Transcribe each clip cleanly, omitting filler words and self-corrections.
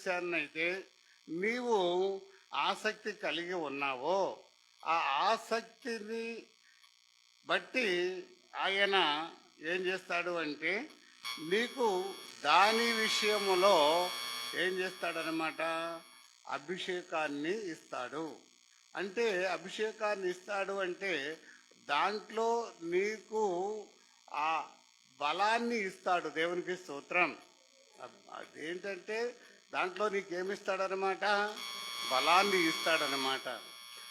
విషయాన్నైతే నీవు ఆసక్తి కలిగి ఉన్నావో ఆ ఆసక్తిని బట్టి ఆయన ఏం చేస్తాడు అంటే నీకు దాని విషయములో ఏం చేస్తాడనమాట, అభిషేకాన్ని ఇస్తాడు. అంటే అభిషేకాన్ని ఇస్తాడు అంటే దాంట్లో నీకు ఆ బలాన్ని ఇస్తాడు. దేవునికి స్తోత్రం. అదేంటంటే దాంట్లో నీకేమిస్తాడనమాట, బలాన్ని ఇస్తాడనమాట.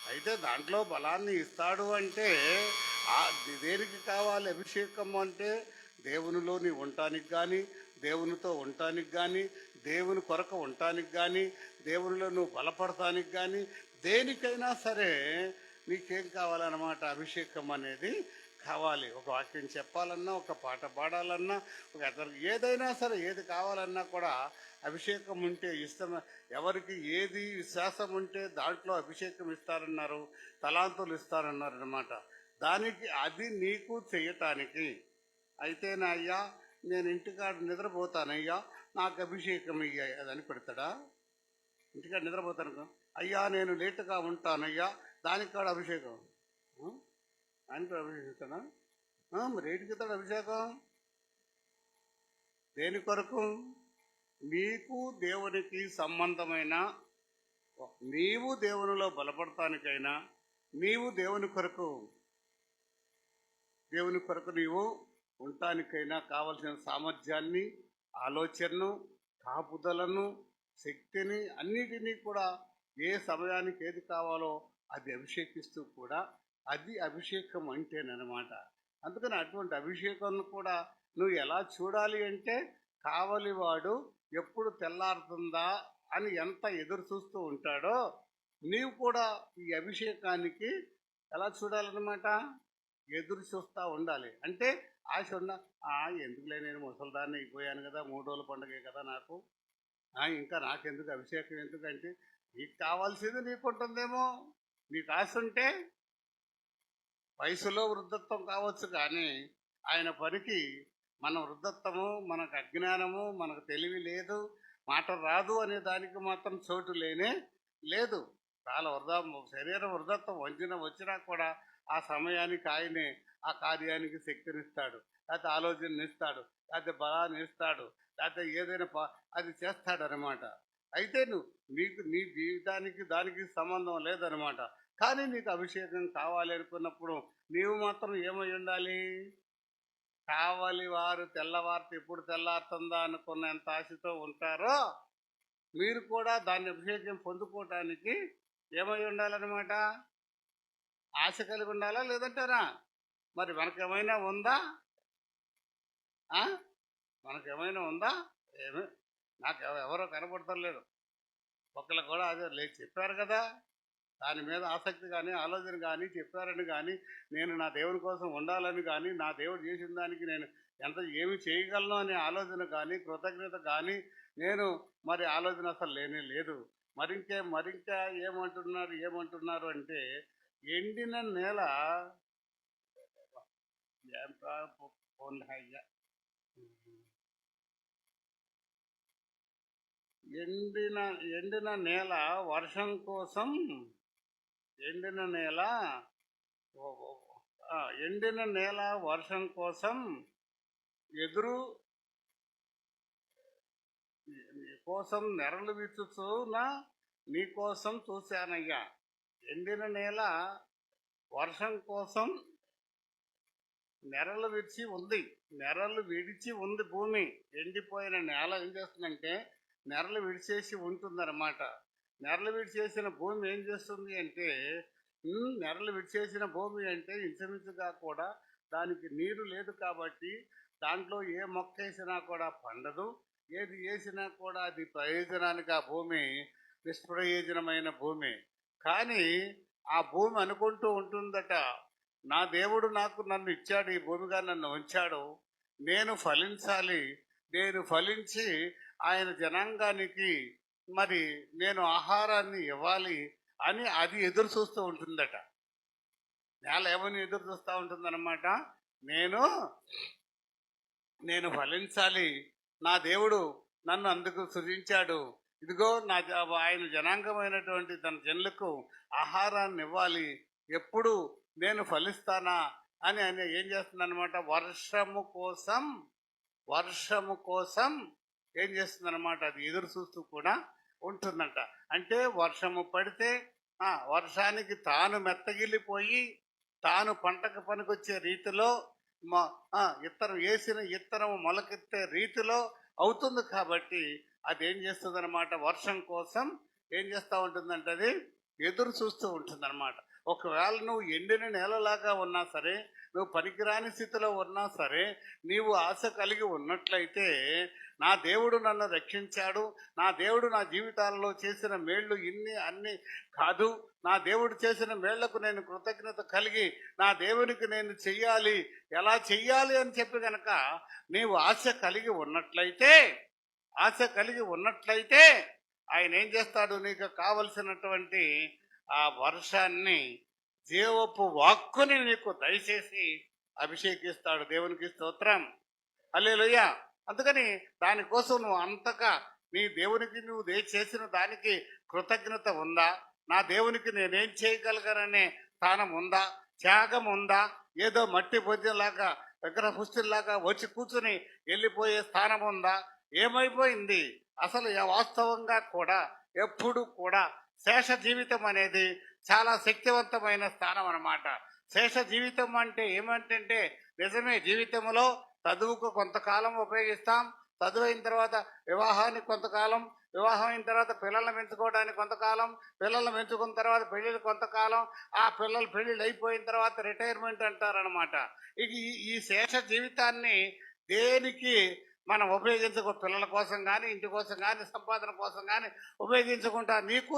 అయితే దాంట్లో బలాన్ని ఇస్తాడు అంటే దేనికి కావాలి అభిషేకం అంటే దేవునిలో నీ ఉండటానికి కానీ, దేవునితో ఉండటానికి కానీ, దేవుని కొరకు ఉండటానికి కానీ, దేవునిలో నువ్వు బలపడటానికి కానీ, దేనికైనా సరే నీకేం కావాలన్నమాట, అభిషేకం అనేది కావాలి. ఒక వాక్యం చెప్పాలన్నా, ఒక పాట పాడాలన్నా, ఒక ఏదైనా సరే ఏది కావాలన్నా కూడా అభిషేకం ఉంటే ఇష్టం. ఎవరికి ఏది విశ్వాసం ఉంటే దాంట్లో అభిషేకం ఇస్తారన్నారు, తలాంతులు ఇస్తారన్నారు అనమాట. దానికి అది నీకు చేయటానికి. అయితే నా అయ్యా నేను ఇంటికాడ నిద్రపోతానయ్యా నాకు అభిషేకం అయ్యా అదని పెడతాడా? ఇంటికాడ నిద్రపోతాను అయ్యా నేను లేటుగా ఉంటానయ్యా దానికి కాడ అభిషేకం ఆయనకు అభిషేకిస్తాడా? మరి ఏంటికి ఇస్తాడు అభిషేకం? దేని కొరకు? నీకు దేవునికి సంబంధమైన, నీవు దేవునిలో బలపడటానికైనా, నీవు దేవుని కొరకు నీవు ఉండటానికైనా కావలసిన సామర్థ్యాన్ని, ఆలోచనను, కాపుదలను, శక్తిని అన్నిటినీ కూడా ఏ సమయానికి ఏది కావాలో అది అభిషేకిస్తూ కూడా అది అభిషేకం అంటేనమాట. అందుకని అటువంటి అభిషేకం కూడా నువ్వు ఎలా చూడాలి అంటే కావలివాడు ఎప్పుడు తెల్లారుతుందా అని ఎంత ఎదురు చూస్తూ ఉంటాడో నీవు కూడా ఈ అభిషేకానికి ఎలా చూడాలన్నమాట, ఎదురు చూస్తూ ఉండాలి. అంటే ఆశ ఎందుకులే నేను ముసలిదాన్ని అయిపోయాను కదా, 3 రోజుల పండుగే కదా నాకు, ఇంకా నాకెందుకు అభిషేకం ఎందుకంటే నీకు కావాల్సింది నీకుంటుందేమో. నీకు ఆశ ఉంటే వయసులో వృద్ధత్వం కావచ్చు కానీ ఆయన పనికి మన వృద్ధత్వము, మనకు అజ్ఞానము, మనకు తెలివి లేదు, మాట రాదు అనే దానికి మాత్రం చోటు లేనే లేదు. చాలా శరీరం వృద్ధత్వం వచ్చినా కూడా ఆ సమయానికి ఆయనే ఆ కార్యానికి శక్తినిస్తాడు, లేకపోతే ఆలోచననిస్తాడు, లేకపోతే బలాన్ని ఇస్తాడు, లేకపోతే ఏదైనా అది చేస్తాడనమాట. అయితే నీకు నీ జీవితానికి దానికి సంబంధం లేదనమాట. కానీ నీకు అభిషేకం కావాలి అనుకున్నప్పుడు నీవు మాత్రం ఏమై ఉండాలి, కావాలి వారు తెల్లవారితే ఎప్పుడు తెల్లారుతుందా అనుకున్న ఎంత ఆశతో ఉంటారో మీరు కూడా దాన్ని అభిషేకం పొందుకోవటానికి ఏమై ఉండాలన్నమాట, ఆశ కలిగి ఉండాలా లేదంటారా? మరి మనకేమైనా ఉందా? మనకేమైనా ఉందా? ఏమి నాకు ఎవరో కనపడతలేదు. ఒకళ్ళు కూడా అదే లేదు చెప్పారు కదా, దాని మీద ఆసక్తి కానీ ఆలోచన కానీ చెప్పారని కానీ నేను నా దేవుని కోసం ఉండాలని కానీ నా దేవుడు చేసిన దానికి నేను ఏమి చేయగలను అనే ఆలోచన కానీ కృతజ్ఞత కానీ నేను మరి ఆలోచన అసలు లేనే లేదు. మరింకా ఏమంటున్నారు అంటే ఎండిన నేల ఎండిన నేల వర్షం కోసం ఎండిన నేల వర్షం కోసం నెరలు విచ్చుచున్నా నీ కోసం చూశానయ్యా. ఎండిన నేల వర్షం కోసం నెరలు విడిచి ఉంది భూమి. ఎండిపోయిన నేల ఏం చేస్తుందంటే నెరలు విడిచేసి ఉంటుందన్నమాట. నెరలు విడిచేసిన భూమి ఏం చేస్తుంది అంటే నెరలు విడిచేసిన భూమి అంటే ఇంచుమించుగా కూడా దానికి నీరు లేదు కాబట్టి దాంట్లో ఏ మొక్క వేసినా కూడా పండదు, ఏది వేసినా కూడా అది ప్రయోజనానికి ఆ భూమి నిష్ప్రయోజనమైన భూమి. కానీ ఆ భూమి అనుకుంటూ ఉంటుందట, నా దేవుడు నన్ను ఇచ్చాడు, ఈ భూమిగా నన్ను ఉంచాడు, నేను ఫలించాలి, నేను ఫలించి ఆయన జనాంగానికి మరి నేను ఆహారాన్ని ఇవ్వాలి అని అది ఎదురు చూస్తూ ఉంటుందట. నేల ఏమని ఎదురు చూస్తూ ఉంటుందన్నమాట, నేను ఫలించాలి, నా దేవుడు నన్ను అందుకు సృజించాడు, ఇదిగో ఆయన జనాంగమైనటువంటి తన జనులకు ఆహారాన్ని ఇవ్వాలి, ఎప్పుడు నేను ఫలిస్తానా అని ఆయన ఏం చేస్తుందన్నమాట, వర్షము కోసం ఏం చేస్తుందన్నమాట, అది ఎదురు చూస్తూ కూడా ఉంటుందంట. అంటే వర్షము పడితే వర్షానికి తాను మెత్తగిల్లిపోయి తాను పంటకు పనికొచ్చే రీతిలో ఇత్తనం వేసిన ఇత్తనం మొలకెత్తే రీతిలో అవుతుంది. కాబట్టి అది ఏం చేస్తుంది అనమాట, వర్షం కోసం ఏం చేస్తూ ఉంటుందంటే అది ఎదురు చూస్తూ ఉంటుందన్నమాట. ఒకవేళ నువ్వు ఎండిన నేలలాగా ఉన్నా సరే, నువ్వు పనికిరాని స్థితిలో ఉన్నా సరే, నీవు ఆశ కలిగి ఉన్నట్లయితే, నా దేవుడు నన్ను రక్షించాడు, నా దేవుడు నా జీవితాలలో చేసిన మేళ్ళు ఇన్ని అన్ని కాదు, నా దేవుడు చేసిన మేళ్లకు నేను కృతజ్ఞత కలిగి నా దేవునికి నేను చెయ్యాలి, ఎలా చెయ్యాలి అని చెప్పి గనక నీవు ఆశ కలిగి ఉన్నట్లయితే ఆయన ఏం చేస్తాడు, నీకు కావలసినటువంటి ఆ వర్షాన్ని, జీవపు వాక్కుని నీకు దయచేసి అభిషేకిస్తాడు. దేవునికి స్తోత్రం, హల్లెలూయా. అందుకని దానికోసం నువ్వు అంతగా నీ దేవునికి నువ్వు చేసిన దానికి కృతజ్ఞత ఉందా, నా దేవునికి నేనేం చేయగలగననే స్థానం ఉందా, త్యాగం ఉందా, ఏదో మట్టి భోజ్యంలాగా విగ్రహ పుష్టిలాగా వచ్చి కూర్చుని వెళ్ళిపోయే స్థానం ఉందా, ఏమైపోయింది అసలు? వాస్తవంగా కూడా ఎప్పుడు కూడా శేష జీవితం అనేది చాలా శక్తివంతమైన స్థానం అన్నమాట. శేష జీవితం అంటే ఏమంటే నిజమే, జీవితంలో చదువుకు కొంతకాలం ఉపయోగిస్తాం, చదువు అయిన తర్వాత వివాహానికి కొంతకాలం, వివాహం అయిన తర్వాత పిల్లల్ని పెంచుకోవడానికి కొంతకాలం, పిల్లల్ని పెంచుకున్న తర్వాత పెళ్ళిళ్ళు కొంతకాలం, ఆ పిల్లలు పెళ్ళిళ్ళు అయిపోయిన తర్వాత రిటైర్మెంట్ అంటారనమాట. ఇక ఈ శేష జీవితాన్ని దేనికి మనం ఉపయోగించుకో, పిల్లల కోసం కానీ, ఇంటి కోసం కానీ, సంపాదన కోసం కానీ ఉపయోగించుకుంటా, నీకు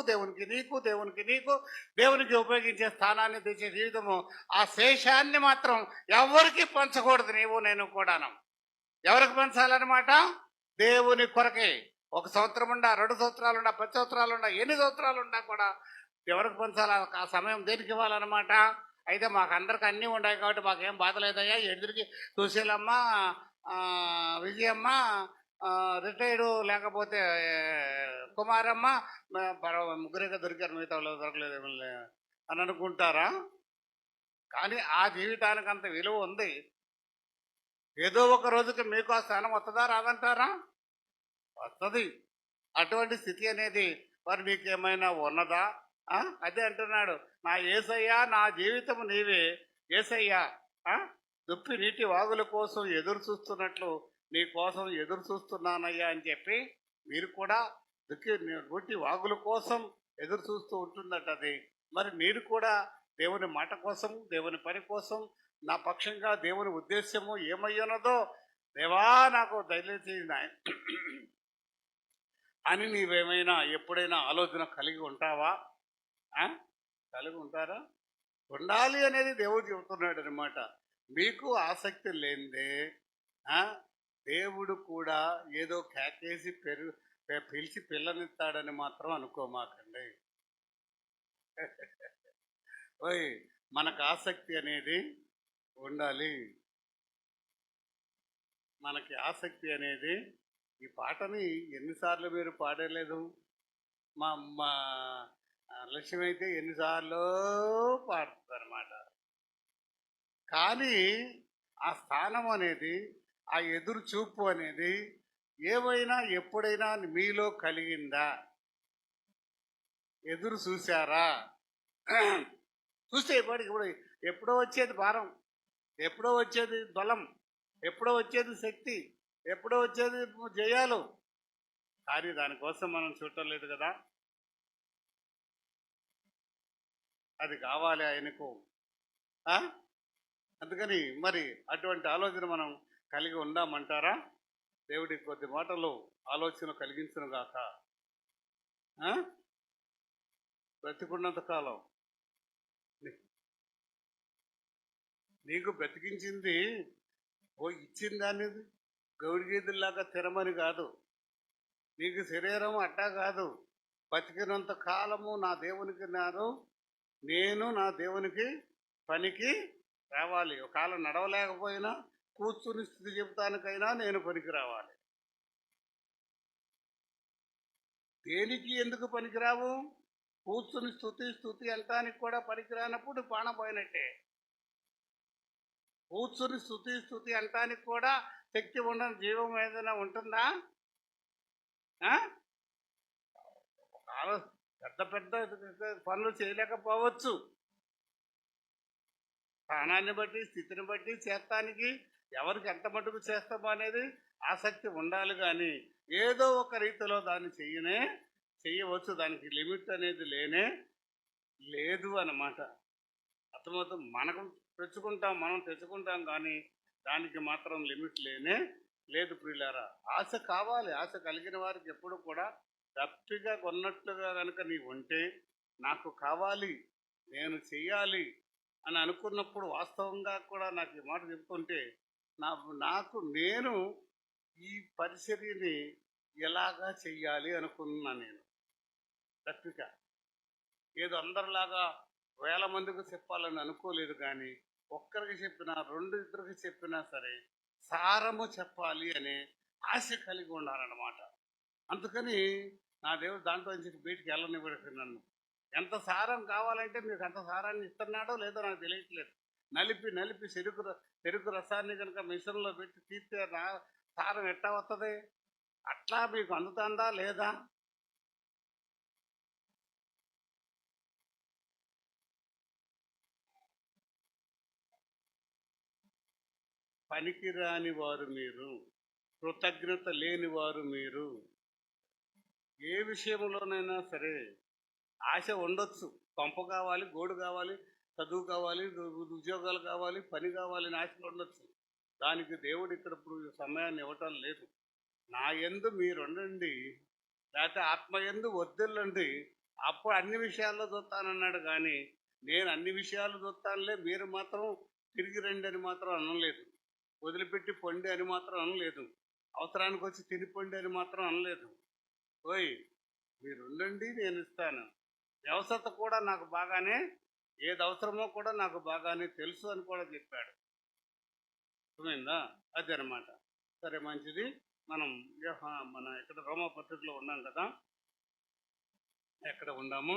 దేవునికి ఉపయోగించే స్థానాన్ని తెచ్చే జీవితము, ఆ శేషాన్ని మాత్రం ఎవరికి పంచకూడదు. నేను కూడాను ఎవరికి పంచాలన్నమాట, దేవుని కొరకే. 1 సంవత్సరం ఉండా, 2 సంవత్సరాలు ఉండా, 10 సంవత్సరాలు ఉండా, ఎన్ని సంవత్సరాలు ఉండా కూడా ఎవరికి పంచాలి, ఆ సమయం దేనికి ఇవ్వాలన్నమాట. అయితే మాకు అందరికి అన్నీ ఉన్నాయి కాబట్టి మాకేం బాధ లేదయ్యా, ఎదురికి సుశీలమ్మ, విజయమ్మ, రిటైర్డు లేకపోతే కుమారమ్మ, ముగ్గురిగా దొరికారు, మిగతా దొరకలేదు అని అనుకుంటారా? కానీ ఆ జీవితానికి అంత విలువ ఉంది. ఏదో ఒక రోజుకి మీకు ఆ స్థానం వస్తుందా, రాదంటారా? వస్తుంది. అటువంటి స్థితి అనేది మరి మీకేమైనా ఉన్నదా? అదే అంటున్నాడు, నా యేసయ్యా, నా జీవితం నీవే యేసయ్యా, దుప్పి నీటి వాగుల కోసం ఎదురు చూస్తున్నట్లు నీ కోసం ఎదురు చూస్తున్నానయ్యా అని చెప్పి మీరు కూడా నీటి వాగుల కోసం ఎదురు చూస్తూ ఉంటుందట అది. మరి మీరు కూడా దేవుని మాట కోసం, దేవుని పని కోసం, నా పక్షంగా దేవుని ఉద్దేశ్యము ఏమయ్యున్నదో దేవా నాకు దయచేసి అని నీవేమైనా ఎప్పుడైనా ఆలోచన కలిగి ఉంటావా? కలిగి ఉంటారా? ఉండాలి అనేది దేవుడు చెబుతున్నాడు అనమాట. మీకు ఆసక్తి లేనిదే దేవుడు కూడా ఏదో కేకేసి పిలిచి పిల్లనిస్తాడని మాత్రం అనుకోమాకండి. ఓయ్, మనకు ఆసక్తి అనేది ఉండాలి. మనకి ఆసక్తి అనేది, ఈ పాటని ఎన్నిసార్లు మీరు పాడలేదు? మా లక్ష్యం అయితే ఎన్నిసార్లు పాడుతుంది అనమాట. కానీ ఆ స్థానం అనేది, ఆ ఎదురు చూపు అనేది ఏమైనా ఎప్పుడైనా మీలో కలిగిందా? ఎదురు చూశారా? చూస్తే ఇప్పుడు ఎప్పుడో వచ్చేది భారం, ఎప్పుడో వచ్చేది బలం, ఎప్పుడో వచ్చేది శక్తి, ఎప్పుడో వచ్చేది జయాలు. కానీ దానికోసం మనం చూడలేదు కదా. అది కావాలి ఆయనకు. అందుకని మరి అటువంటి ఆలోచన మనం కలిగి ఉందామంటారా? దేవుడి కొద్ది మాటలు ఆలోచన కలిగించును గాక. బ్రతికున్నంత కాలం నీకు బ్రతికించింది ఇచ్చిన దాన్ని గౌడి గీదుల్లాగా తినమని కాదు, నీకు శరీరం అట్టా కాదు. బతికినంత కాలము నా దేవునికి నేను నా దేవునికి పనికి రావాలి. ఒకవేళ నడవలేకపోయినా కూర్చుని స్థితి చెబుతానికైనా నేను పనికి రావాలి. దేనికి ఎందుకు పనికిరావు? కూర్చుని స్థుతి అంటానికి కూడా పనికిరానప్పుడు ప్రాణం పోయినట్టే. కూర్చుని స్థుతి అంటానికి కూడా శక్తి ఉండని జీవం ఏదైనా ఉంటుందా? పెద్ద పెద్ద పనులు చేయలేకపోవచ్చు. స్థానాన్ని బట్టి, స్థితిని బట్టి చేస్తానికి ఎవరికి ఎంత మటుకు చేస్తామో అనేది ఆసక్తి ఉండాలి. కానీ ఏదో ఒక రీతిలో దాన్ని చెయ్యవచ్చు. దానికి లిమిట్ అనేది లేదు అన్నమాట. అర్థమవుతుంది. మనం తెచ్చుకుంటాం కానీ దానికి మాత్రం లిమిట్ లేదు ప్రియులారా. ఆశ కావాలి. ఆశ కలిగిన వారికి ఎప్పుడు కూడా గట్టిగా కొన్నట్లుగా కనుక నీ ఉంటే, నాకు కావాలి, నేను చెయ్యాలి అని అనుకున్నప్పుడు వాస్తవంగా కూడా నాకు ఈ మాట చెప్తుంటే నేను ఈ పరిచర్యని ఎలాగా చెయ్యాలి అనుకున్నా. నేను గట్టిగా ఏదో అందరిలాగా 1000 మందికి చెప్పాలని అనుకోలేదు. కానీ ఒక్కరికి చెప్పినా, 2-2కి చెప్పినా సరే సారము చెప్పాలి అనే ఆశ కలిగి ఉండాలన్నమాట. అందుకని నా దేవుడు దాంట్లో నుంచి బయటికి వెళ్ళనివ్వడు నన్ను. ఎంత సారం కావాలంటే మీకు అంత సారాన్ని ఇస్తున్నాడో లేదో నాకు తెలియట్లేదు. నలిపి చెరుకు రసాన్ని కనుక మిషన్లో పెట్టి తీస్తే సారం ఎట్టా వస్తుంది? అట్లా మీకు అందుతుందా లేదా? పనికిరాని వారు మీరు, కృతజ్ఞత లేని వారు మీరు. ఏ విషయంలోనైనా సరే ఆశ ఉండొచ్చు. పంప కావాలి, గోడు కావాలి, చదువు కావాలి, ఉద్యోగాలు కావాలి, పని కావాలని ఆశలు ఉండొచ్చు. దానికి దేవుడు ఇక్కడ ఇప్పుడు సమయాన్ని ఇవ్వటం లేదు. నా యందు మీరుండండి, లేకపోతే ఆత్మ యందు వర్ధిల్లండి, అప్పుడు అన్ని విషయాల్లో చూస్తానన్నాడు. కానీ నేను అన్ని విషయాలు చూస్తానులే, మీరు మాత్రం తిరిగి రండి అని మాత్రం అనలేదు. వదిలిపెట్టి పొండి అని మాత్రం అనలేదు. అవసరానికి వచ్చి తినిపండి అని మాత్రం అనలేదు. మీరు ఉండండి, నేను ఇస్తాను. వ్యవస్థ కూడా నాకు బాగానే, ఏది అవసరమో కూడా నాకు బాగానే తెలుసు అని కూడా చెప్పాడు. అర్థమైందా? అది అనమాట. సరే, మంచిది. మనం ఇక్కడ రోమాపత్రికలో ఉన్నాం కదా. ఎక్కడ ఉన్నాము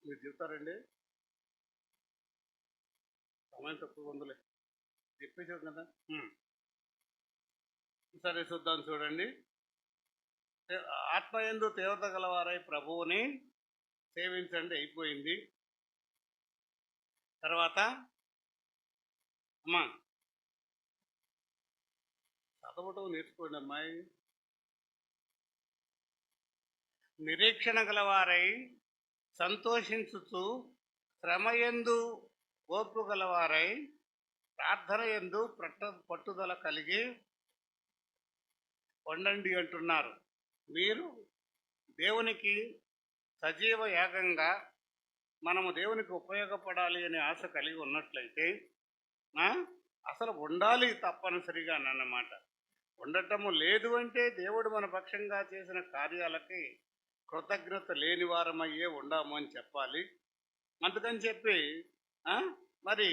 మీరు చెప్తారండి? సమయం తక్కువ ఉందిలే, చెప్పేసాం కదా. సరే, చూద్దాం. చూడండి. ఆత్మయందు తీవ్రత గలవారై ప్రభువుని సేవించండి. అయిపోయింది. తర్వాత అమ్మా చదవటం నేర్చుకోండి అమ్మాయి. నిరీక్షణ గలవారై సంతోషించుచు, శ్రమయందు ఓర్పు గలవారై, ప్రార్థన యందు పట్టుదల కలిగి ఉండండి అంటున్నారు. మీరు దేవునికి సజీవ యాగంగా, మనము దేవునికి ఉపయోగపడాలి అనే ఆశ కలిగి ఉన్నట్లయితే అసలు ఉండాలి తప్పనిసరిగా అన్నమాట. ఉండటము లేదు అంటే దేవుడు మన పక్షంగా చేసిన కార్యాలకి కృతజ్ఞత లేని వారమయ్యే ఉండాము అని చెప్పాలి. అందుకని చెప్పి మరి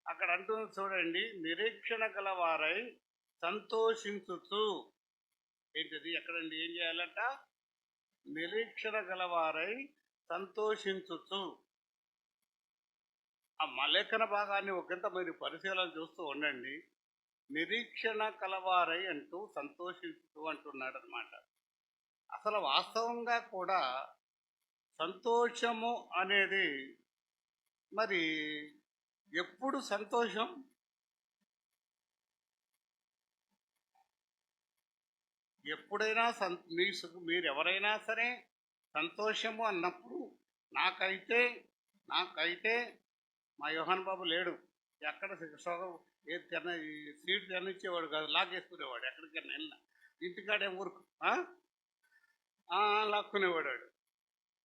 అక్కడ అంటుంది చూడండి, నిరీక్షణ గలవారై సంతోషించుచు. ఏంటిది? ఎక్కడండి? ఏం చేయాలంట? నిరీక్షణ గలవారై సంతోషించుచు. ఆ లేఖన భాగాన్ని ఒకంత మీరు పరిశీలన చూస్తూ ఉండండి. నిరీక్షణ కలవారై అంటూ సంతోషించుతూ అంటున్నాడు అనమాట. అసలు వాస్తవంగా కూడా సంతోషము అనేది మరి ఎప్పుడు సంతోషం? ఎప్పుడైనా మీరు ఎవరైనా సరే సంతోషము అన్నప్పుడు నాకైతే మా యోహాన్ బాబు లేడు, ఎక్కడ సీట్ తినిచ్చేవాడు కాదు, లాగేసుకునేవాడు. ఎక్కడికైనా వెళ్ళినా ఇంటికాడే ఊరుకు లాక్కునేవాడు.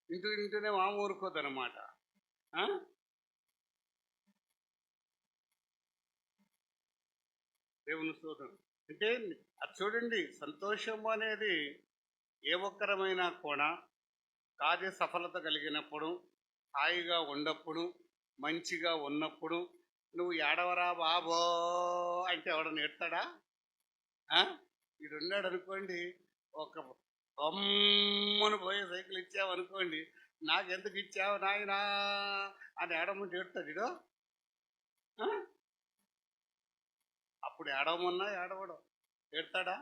ఇంటినే మామ ఊరుకోదనమాట. దేవుని స్తోత్రం. అంటే అది చూడండి, సంతోషము అనేది ఏ ఒక్కరమైనా కూడా కార్య సఫలత కలిగినప్పుడు, హాయిగా ఉన్నప్పుడు, మంచిగా ఉన్నప్పుడు, నువ్వు ఏడవరా బాబో అంటే ఎవడన్నా ఎడతాడా? వీడు ఉన్నాడు అనుకోండి, ఒక బొమ్మను పోయే సైకిల్ ఇచ్చావనుకోండి, నాకెందుకు ఇచ్చావు నాయనా అని ఏడమంటే ఏడుతాడు ఈడు. ఆ? అప్పుడు ఏడవమన్నా ఏడవడం, ఏడతాడా?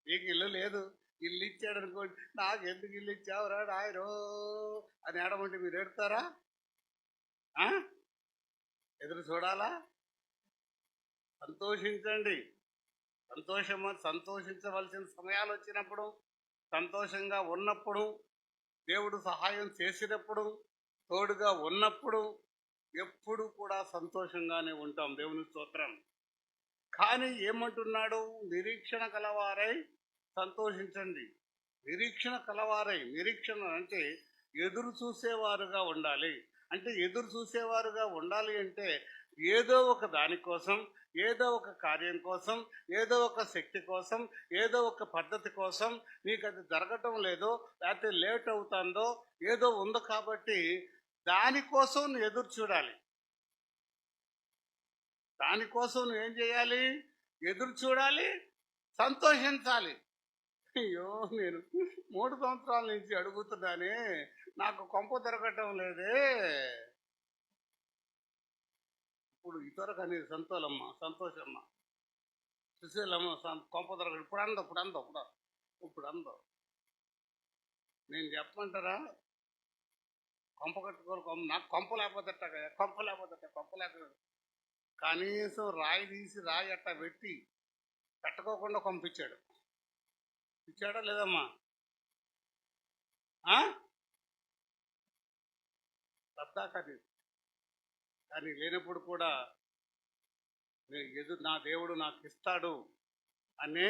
నీకు ఇల్లు లేదు, ఇల్లు ఇచ్చాడు అనుకోండి, నాకెందుకు ఇల్లు ఇచ్చావురా నాయనో అని ఏడమంటే మీరు ఏడుతారా? ఆ? ఎదురు చూడాలా? సంతోషించండి. సంతోషించవలసిన సమయాలు వచ్చినప్పుడు, సంతోషంగా ఉన్నప్పుడు, దేవుడు సహాయం చేసినప్పుడు, తోడుగా ఉన్నప్పుడు ఎప్పుడు కూడా సంతోషంగానే ఉంటాం. దేవుని స్తోత్రం. కానీ ఏమంటున్నాడు? నిరీక్షణ కలవారై సంతోషించండి. నిరీక్షణ అంటే ఎదురు చూసేవారుగా ఉండాలి. అంటే ఎదురు చూసేవారుగా ఉండాలి అంటే ఏదో ఒక దానికోసం, ఏదో ఒక కార్యం కోసం, ఏదో ఒక శక్తి కోసం, ఏదో ఒక పద్ధతి కోసం నీకు అది జరగటం లేదో, లేకపోతే లేట్ అవుతుందో, ఏదో ఉందో కాబట్టి దానికోసం నువ్వు ఎదురు చూడాలి. దానికోసం నువ్వేం చేయాలి? ఎదురు చూడాలి, సంతోషించాలి. అయ్యో, నేను 3 సంవత్సరాల నుంచి అడుగుతున్నానే, నాకు కొంప దొరకటం లేదే. ఇప్పుడు ఇతరకు అనేది సంతోషమ్మ సుశీలమ్మ కొంప దొరకదు. ఇప్పుడు అందో నేను చెప్పమంటారా? కొంప కట్టుకోవాలి, నాకు కొంప లేకపోతే కొంప లేకపోతే కనీసం రాయి తీసి రాయి అట్ట పెట్టి పెట్టుకోకుండా పంపించాడు. ఇచ్చాడా లేదమ్మా? తప్పదా? కానీ లేనప్పుడు కూడా నా దేవుడు నాకు ఇస్తాడు అని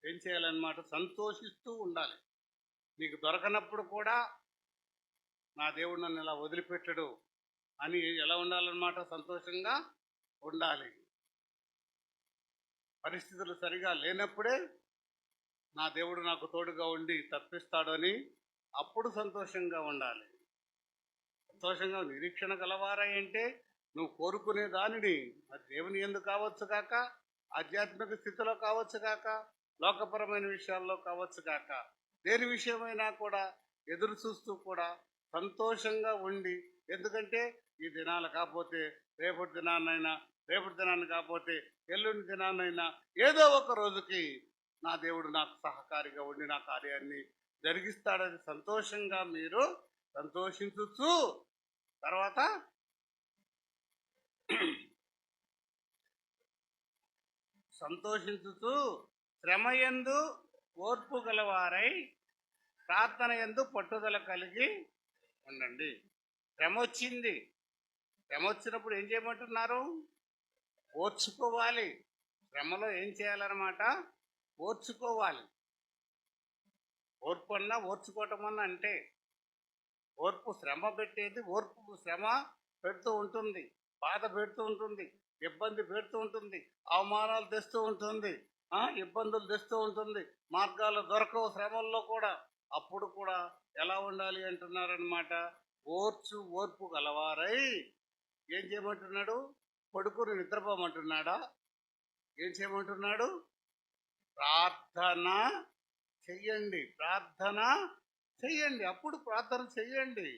ఏం చేయాలన్నమాట? సంతోషిస్తూ ఉండాలి. నీకు దొరకనప్పుడు కూడా నా దేవుడు నన్ను ఇలా వదిలిపెట్టడు అని ఎలా ఉండాలన్నమాట? సంతోషంగా ఉండాలి. పరిస్థితులు సరిగా లేనప్పుడే నా దేవుడు నాకు తోడుగా ఉండి తప్పిస్తాడని అప్పుడు సంతోషంగా ఉండాలి. సంతోషంగా నిరీక్షణ కలవారా అంటే నువ్వు కోరుకునే దానిని అది దేవుని యందు కావచ్చు కాక, ఆధ్యాత్మిక స్థితిలో కావచ్చు కాక, లోకపరమైన విషయాల్లో కావచ్చు కాక, దేని విషయమైనా కూడా ఎదురు చూస్తూ కూడా సంతోషంగా ఉండి, ఎందుకంటే ఈ దినాలు కాకపోతే రేపటి దినాన్ని కాకపోతే ఎల్లుండి దినాన్నైనా ఏదో ఒక రోజుకి నా దేవుడు నాకు సహకారిగా ఉండి నా కార్యాన్ని జరిగిస్తాడని సంతోషంగా మీరు సంతోషించు. తర్వాత సంతోషించుతూ శ్రమయందు ఓర్పు గలవారై ప్రార్థన యందు పట్టుదల కలిగి ఉండండి. శ్రమ వచ్చినప్పుడు ఏం చేయమంటున్నారు? ఓర్చుకోవాలి. శ్రమలో ఏం చేయాలన్నమాట? ఓర్చుకోవాలి. ఓర్పు అన్నా ఓర్చుకోవటం అన్నా అంటే ఓర్పు శ్రమ పెట్టేది. ఓర్పు శ్రమ పెడుతూ ఉంటుంది, బాధ పెడుతూ ఉంటుంది, ఇబ్బంది పెడుతూ ఉంటుంది, అవమానాలు తెస్తూ ఉంటుంది, ఇబ్బందులు తెస్తూ ఉంటుంది, మార్గాలు దొరకవు శ్రమల్లో కూడా. అప్పుడు కూడా ఎలా ఉండాలి అంటున్నారనమాట? ఓర్పు గలవారై ఏం చేయమంటున్నాడు? కొడుకుని నిద్రపోమంటున్నాడా? ఏం చేయమంటున్నాడు? ప్రార్థన చెయ్యండి. అప్పుడు ప్రార్థన చెయ్యండి.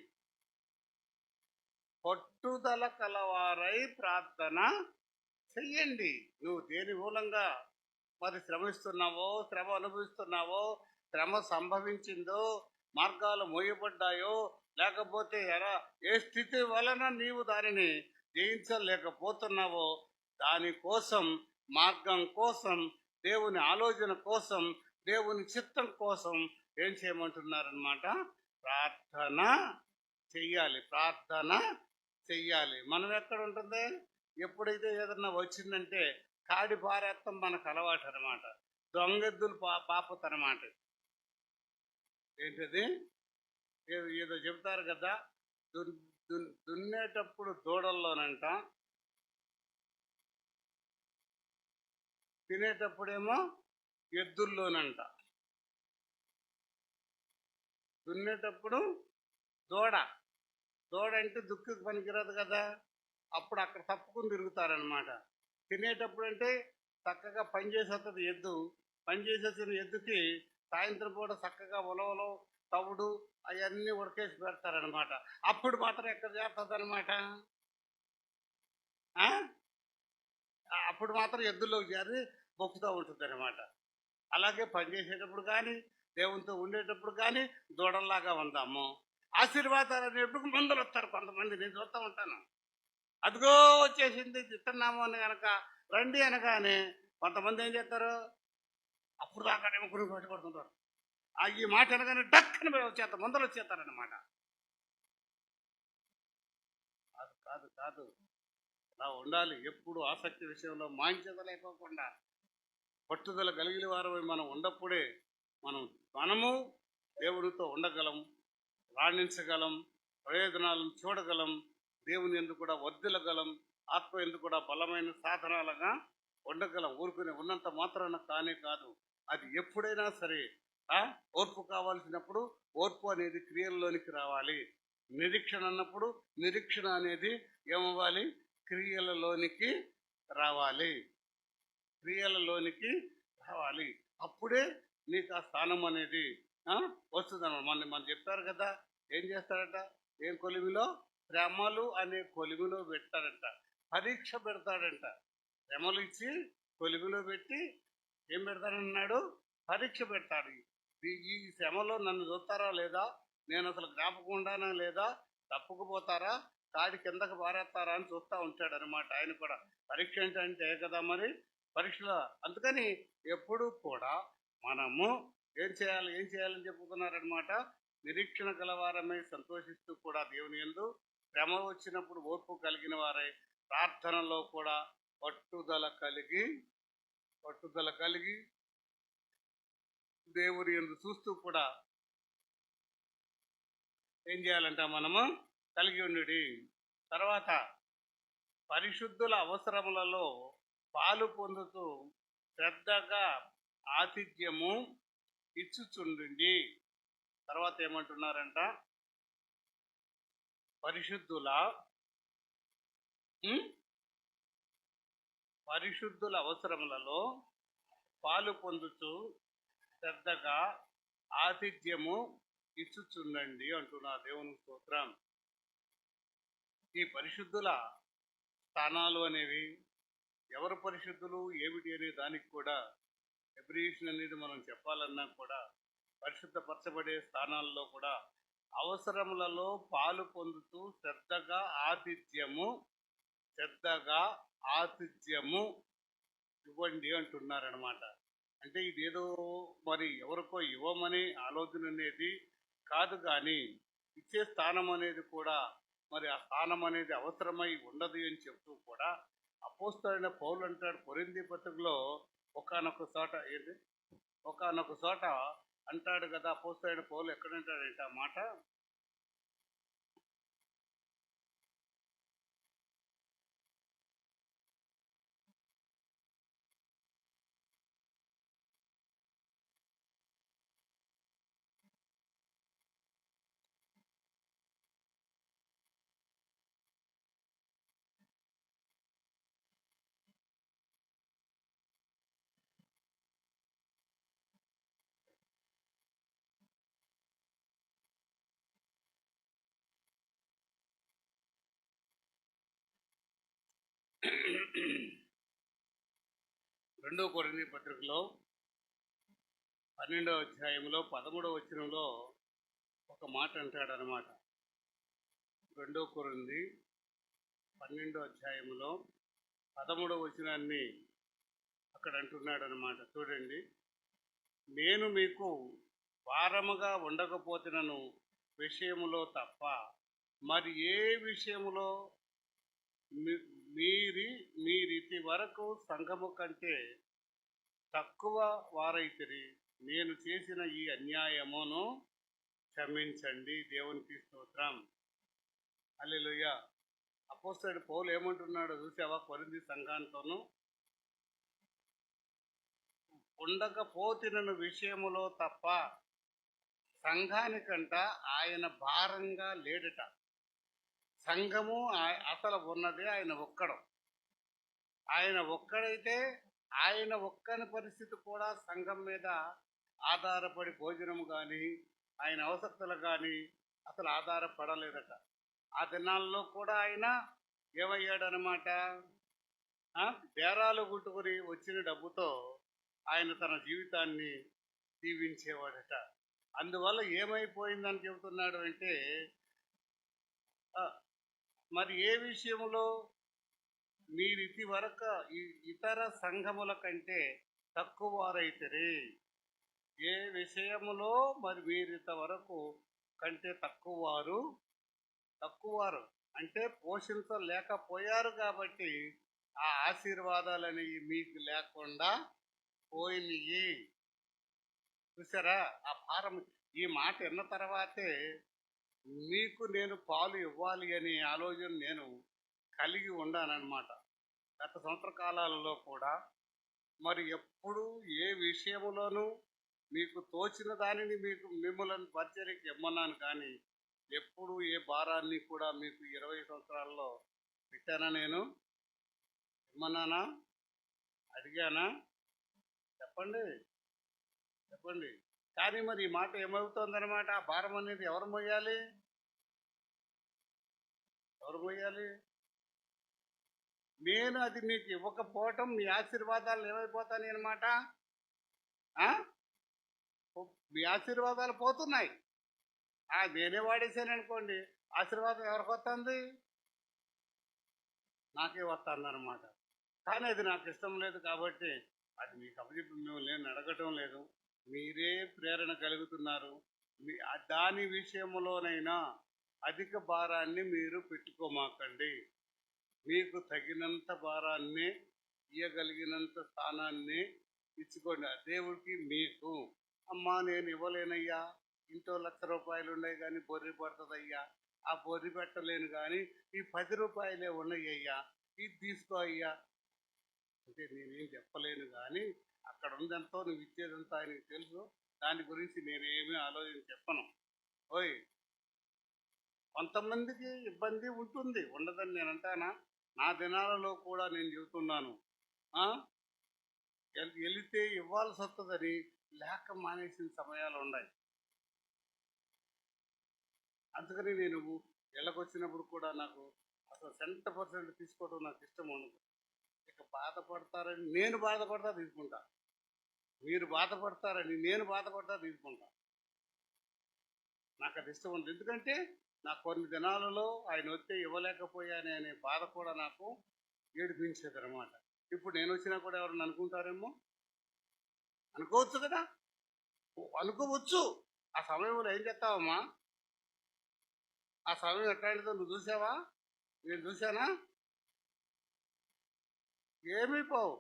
పట్టుదల కలవారై ప్రార్థన చెయ్యండి. నువ్వు దేని మూలంగా మరి శ్రమ అనుభవిస్తున్నావో, శ్రమ సంభవించిందో, మార్గాలు మోయబడ్డాయో, లేకపోతే ఏ స్థితి వలన నీవు దానిని జయించలేకపోతున్నావో, దానికోసం, మార్గం కోసం, దేవుని ఆలోచన కోసం, దేవుని చిత్తం కోసం ఏం చేయమంటున్నారనమాట? ప్రార్థన చెయ్యాలి. మనం ఎక్కడ ఉంటుంది? ఎప్పుడైతే ఏదన్నా వచ్చిందంటే కాడి పారేత్తం మనకు అలవాటు అనమాట. దొంగెద్దులు పాపతనమాట. ఏంటది? ఏదో చెబుతారు కదా, దున్నేటప్పుడు దూడల్లోనంట, తినేటప్పుడేమో ఎద్దుల్లోనంట. దున్నేటప్పుడు దూడ అంటే దుక్కుకు పనికిరాదు కదా, అప్పుడు అక్కడ తప్పుకుని తిరుగుతారనమాట. తినేటప్పుడు అంటే చక్కగా పనిచేసేస్తుంది ఎద్దు. పనిచేసేసిన ఎద్దుకి సాయంత్రం పూట చక్కగా ఉలవలు తవుడు అవన్నీ ఉడకేసి పెడతారనమాట. అప్పుడు మాత్రం ఎక్కడ చేస్తుంది అనమాట, అప్పుడు మాత్రం ఎద్దుల్లోకి చేరి మొక్కుతూ ఉంటుంది అనమాట. అలాగే పనిచేసేటప్పుడు కానీ దేవునితో ఉండేటప్పుడు కానీ దూడల్లాగా ఉందాము. ఆశీర్వాదాలు అనేప్పుడు మందులు వస్తారు కొంతమంది, నేను చూస్తూ ఉంటాను. అదిగో వచ్చేసింది తిన్నాము అని కనుక రండి అనగానే కొంతమంది ఏం చేస్తారు, అప్పుడు దాకా ముగ్గురు పట్టుకుంటారు. ఈ మాట అనగానే డక్కని వచ్చేస్తారు, ముందలు వచ్చేస్తారనమాట. కాదు కాదు కాదు, అలా ఉండాలి. ఎప్పుడు ఆసక్తి విషయంలో మాంచత లేకోకుండా పట్టుదల కలిగిన వారమై మనం ఉన్నప్పుడే మనము దేవుడితో ఉండగలం, రాణించగలం, ప్రయోజనాలను చూడగలం, దేవుని ఎందుకు కూడా వర్ధిల్లగలం, ఆత్మ ఎందుకు కూడా బలమైన సాధనాలుగా ఉండగలం. ఊరుకుని ఉన్నంత మాత్రాన కానే కాదు. అది ఎప్పుడైనా సరే ఓర్పు కావాల్సినప్పుడు ఓర్పు అనేది క్రియల్లోనికి రావాలి. నిరీక్షణ అన్నప్పుడు నిరీక్షణ అనేది ఏమవ్వాలి, క్రియలలోనికి రావాలి. క్రియలలోనికి రావాలి. అప్పుడే నీకు ఆ స్థానం అనేది వస్తుందన్నమాట. మనం చెప్పారు కదా, ఏం చేస్తాడట, ఏం కొలిమిలో, శ్రమలు అనే కొలిమిలో పెడతాడంట, పరీక్ష పెడతాడంట. శ్రమలు ఇచ్చి కొలిమిలో పెట్టి ఏం పెడతాడన్నాడు, పరీక్ష పెడతాడు. ఈ శ్రమలో నన్ను చూస్తారా లేదా, నేను అసలు జ్ఞాపకం ఉండానా లేదా, తప్పుకుపోతారా, కాడి కిందకు పారేస్తారా అని చూస్తూ ఉంటాడు అనమాట. ఆయన కూడా పరీక్ష ఏంటంటే కదా మరి పరీక్షలో. అందుకని ఎప్పుడు కూడా మనము ఏం చేయాలని చెప్పుకున్నారనమాట. నిరీక్షణ గలవారమై సంతోషిస్తూ కూడా దేవుని యందు, శ్రమ వచ్చినప్పుడు ఓర్పు కలిగిన వారై ప్రార్థనలో కూడా పట్టుదల కలిగి దేవుని యందు చూస్తూ కూడా ఏం చేయాలంట, మనము కలిగి ఉండి. తర్వాత పరిశుద్ధుల అవసరములలో పాలు పొందుతూ శ్రద్ధగా ఆతిథ్యము ఇచ్చుచుండి. తర్వాత ఏమంటున్నారంట, పరిశుద్ధుల అవసరములలో పాలు పొందుతూ శ్రద్ధగా ఆతిథ్యము ఇచ్చుచుండండి అంటున్నారు. దేవుని స్తోత్రం. ఈ పరిశుద్ధుల స్థానాలు అనేవి ఎవరు పరిశుద్ధులు ఏమిటి అనే దానికి కూడా అబ్రివియేషన్ అనేది మనం చెప్పాలన్నా కూడా పరిశుద్ధపరచబడే స్థానాల్లో కూడా అవసరములలో పాలు పొందుతూ శ్రద్ధగా ఆతిథ్యము ఇవ్వండి అంటున్నారనమాట. అంటే ఇదేదో మరి ఎవరికో ఇవ్వమని ఆలోచన అనేది కాదు, కానీ ఇచ్చే స్థానం అనేది కూడా మరి ఆ స్థానం అనేది అవసరమై ఉండదు అని చెప్తూ కూడా అపోస్తలుడైన పౌలు అంటాడు కొరింథీ పత్రికలో, ఒకానొక చోట అంటాడు కదా. అపోస్తలుడైన పౌలు ఎక్కడంటాడంటే ఆ మాట, రెండో కొరింథీ పత్రికలో 12వ అధ్యాయంలో 13వ వచనంలో ఒక మాట అంటాడనమాట. 2 కొరింథీ 12వ అధ్యాయంలో 13వ వచనాన్ని అక్కడ అంటున్నాడు అనమాట. చూడండి, నేను మీకు భారముగా ఉండకపోతున్నను విషయములో తప్ప మరి ఏ విషయములో మీరితి వరకు సంఘము కంటే తక్కువ వారైతిరి. నేను చేసిన ఈ అన్యాయమును క్షమించండి. దేవునికి స్తోత్రం. హల్లెలూయా. అపోస్తలుడు పౌలు ఏమంటున్నాడో చూసావా, కొరింథీ సంఘానితోనూ ఉండకపోతిన విషయములో తప్ప సంఘానికంట ఆయన భారంగా లేడట. సంఘము అసలు ఉన్నదే ఆయన ఒక్కడు. ఆయన ఒక్కడైతే ఆయన ఒక్కని పరిస్థితి కూడా సంఘం మీద ఆధారపడి భోజనం కానీ ఆయన అవసరతలు కానీ అసలు ఆధారపడలేదట. ఆ దినాల్లో కూడా ఆయన ఏమయ్యాడనమాట, ఆ, బేరాలు గుట్టుకుని వచ్చిన డబ్బుతో ఆయన తన జీవితాన్ని దీవించేవాడట. అందువల్ల ఏమైపోయిందని చెబుతున్నాడు అంటే, ఆ, మరి ఏ విషయంలో మీరు ఇది వరకు ఇతర సంఘముల కంటే తక్కువ వారైతేరే, ఏ విషయములో మరి మీరు ఇంతవరకు కంటే తక్కువ వారు అంటే పోషించలేకపోయారు కాబట్టి ఆ ఆశీర్వాదాలనేవి మీకు లేకుండా పోయినాయి. చూసారా ఆ భారం? ఈ మాట విన్న తర్వాతే మీకు నేను పాలు ఇవ్వాలి అనే ఆలోచన నేను కలిగి ఉండానన్నమాట. గత సంవత్సర కాలాలలో కూడా మరి ఎప్పుడు ఏ విషయములోనూ మీకు తోచిన దానిని మిమ్మల్ని పరిచర్యకి ఇమ్మన్నాను, కానీ ఎప్పుడు ఏ భారాన్ని కూడా మీకు 20 సంవత్సరాల్లో పెట్టానా? నేను ఇమ్మన్నానా? అడిగానా? చెప్పండి, చెప్పండి. కానీ మరి ఈ మాట ఏమవుతుందన్నమాట, ఆ భారం అనేది ఎవరు మోయాలి? ఎవరు మోయాలి? నేను అది మీకు ఇవ్వకపోవటం మీ ఆశీర్వాదాలు ఏమైపోతాయి అనమాట. మీ ఆశీర్వాదాలు పోతున్నాయి. నేనే వాడేసాను అనుకోండి, ఆశీర్వాదం ఎవరికి వస్తుంది? నాకే వస్తుంది అనమాట. కానీ అది నాకు ఇష్టం లేదు కాబట్టి అది మీకు అప్పచెప్పి మిమ్మల్ని నేను అడగటం లేదు. మీరే ప్రేరణ కలుగుతున్నారు. దాని విషయంలోనైనా అధిక భారాన్ని మీరు పెట్టుకోమాకండి. మీకు తగినంత భారాన్ని, ఇవ్వగలిగినంత స్థానాన్ని ఇచ్చుకోండి. దేవుడికి మీకు, అమ్మా నేను ఇవ్వలేనయ్యా, ఇంట్లో ₹1,00,000 ఉన్నాయి కానీ బొర్రి పడుతుందయ్యా, ఆ బొర్రి పెట్టలేను కానీ ఈ 10 రూపాయలే ఉన్నాయ్యా, ఇది తీసుకో అయ్యా అంటే నేనేం చెప్పలేను. కానీ అక్కడ ఉందంతో నువ్వు ఇచ్చేదంతా ఆయనకి తెలుసు. దాని గురించి నేనేమీ ఆలోచన చెప్పను. ఓయ్, కొంతమందికి ఇబ్బంది ఉంటుంది, ఉండదని నేను అంటానా? నా దినాలలో కూడా నేను చెబుతున్నాను, వెళితే ఇవ్వాల్సి వస్తుందని లేక మానేసిన సమయాలు ఉన్నాయి. అందుకని నేను ఇళ్ళకు వచ్చినప్పుడు కూడా నాకు అసలు 100% తీసుకోవడం నాకు ఇష్టం ఉండదు. ఇక బాధపడతారని నేను బాధపడతా తీసుకుంటా, మీరు బాధపడతారని నేను బాధపడతా తీసుకుంటా. నాకు అది ఇష్టం ఉండదు. ఎందుకంటే నాకు కొన్ని దినాలలో ఆయన వస్తే ఇవ్వలేకపోయానే అనే బాధ కూడా నాకు ఏడిపించేది అనమాట. ఇప్పుడు నేను వచ్చినా కూడా ఎవరన్నా అనుకుంటారేమో, అనుకోవచ్చు కదా, అనుకోవచ్చు. ఆ సమయంలో ఏం చేస్తావమ్మా? ఆ సమయం ఎట్లాంటిదో నువ్వు చూసావా? నేను చూసానా? ఏమీ పోవు.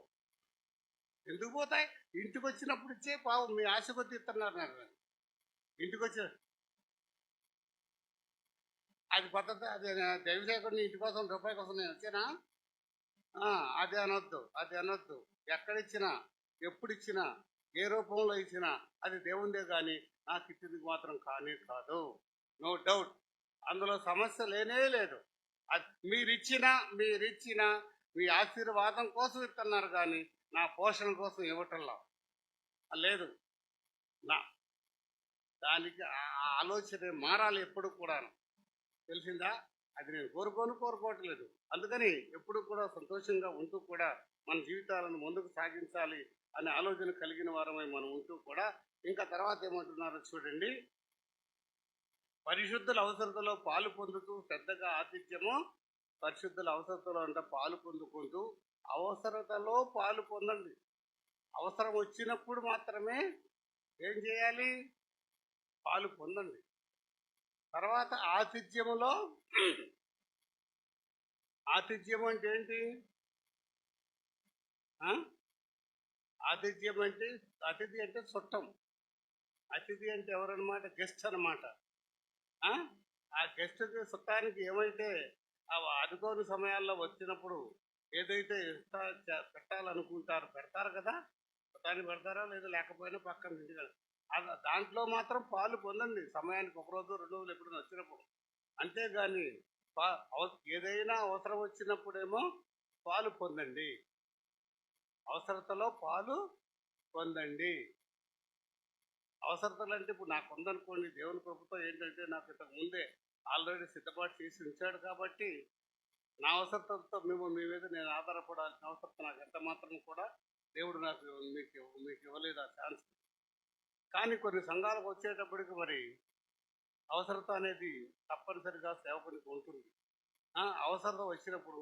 ఎందుకు పోతాయి? ఇంటికి వచ్చినప్పుడు ఇచ్చే పావు. మీ ఆశ కొద్ది ఇస్తున్నారు నాకు. ఇంటికి వచ్చి అది పద్ధతి. అది దైవసేకుడిని ఇంటి కోసం రూపాయి కోసం నేను వచ్చానా? అది అనొద్దు. ఎక్కడిచ్చినా, ఎప్పుడు ఇచ్చినా, ఏ రూపంలో ఇచ్చినా అది దేవుందే కానీ నాకు ఇచ్చింది మాత్రం కానే కాదు. నో డౌట్, అందులో సమస్య లేనే లేదు. అది మీరిచ్చిన మీ ఆశీర్వాదం కోసం ఇస్తున్నారు కానీ నా పోషణ కోసం ఇవ్వటంలో లేదు. నా దానికి ఆలోచన మారాలి ఎప్పుడు కూడాను. తెలిసిందా? అది నేను కోరుకోవట్లేదు. అందుకని ఎప్పుడు కూడా సంతోషంగా ఉంటూ కూడా మన జీవితాలను ముందుకు సాగించాలి అనే ఆలోచన కలిగిన వారమై మనం ఉంటూ కూడా ఇంకా తర్వాత ఏమంటున్నారో చూడండి. పరిశుద్ధుల అవసరతలో పాలు పొందుతూ శ్రద్ధగా ఆతిథ్యము, పరిశుద్ధుల అవసరతలో అంట పాలు పొందుకుంటూ అవసరతలో పాలు పొందండి. అవసరం వచ్చినప్పుడు మాత్రమే ఏం చేయాలి? పాలు పొందండి. తర్వాత ఆతిథ్యములో, ఆతిథ్యం అంటే ఏంటి? ఆతిథ్యం అంటే, అతిథి అంటే చుట్టం. అతిథి అంటే ఎవరన్నమాట? గెస్ట్ అనమాట. ఆ గెస్ట్కి చుట్టానికి ఏమైతే అనుకోని సమయాల్లో వచ్చినప్పుడు ఏదైతే పెట్టాలనుకుంటారో పెడతారు కదా. చుట్టానికి పెడతారా లేదా లేకపోయినా పక్కన ఇంటికి దాంట్లో మాత్రం పాలు పొందండి. సమయానికి 1 రోజు 2 రోజులు ఎప్పుడైనా వచ్చినప్పుడు. అంతేగాని ఏదైనా అవసరం వచ్చినప్పుడేమో పాలు పొందండి. అవసరతలో పాలు పొందండి. అవసరతలు అంటే ఇప్పుడు నాకు ఉందనుకోండి, దేవుని కృపతో ఏంటంటే నాకు ఇంతకు ముందే ఆల్రెడీ సిద్ధపాటు చేసి ఉంచాడు కాబట్టి నా అవసరతలతో మీ మీద నేను ఆధారపడాల్సిన అవసరం నాకు ఎంత మాత్రం కూడా దేవుడు నాకు మీకు ఇవ్వలేదు ఆ ఛాన్స్. కానీ కొన్ని సంఘాలకు వచ్చేటప్పటికి మరి అవసరత అనేది తప్పనిసరిగా సేవకునికి ఉంటుంది. అవసరత వచ్చినప్పుడు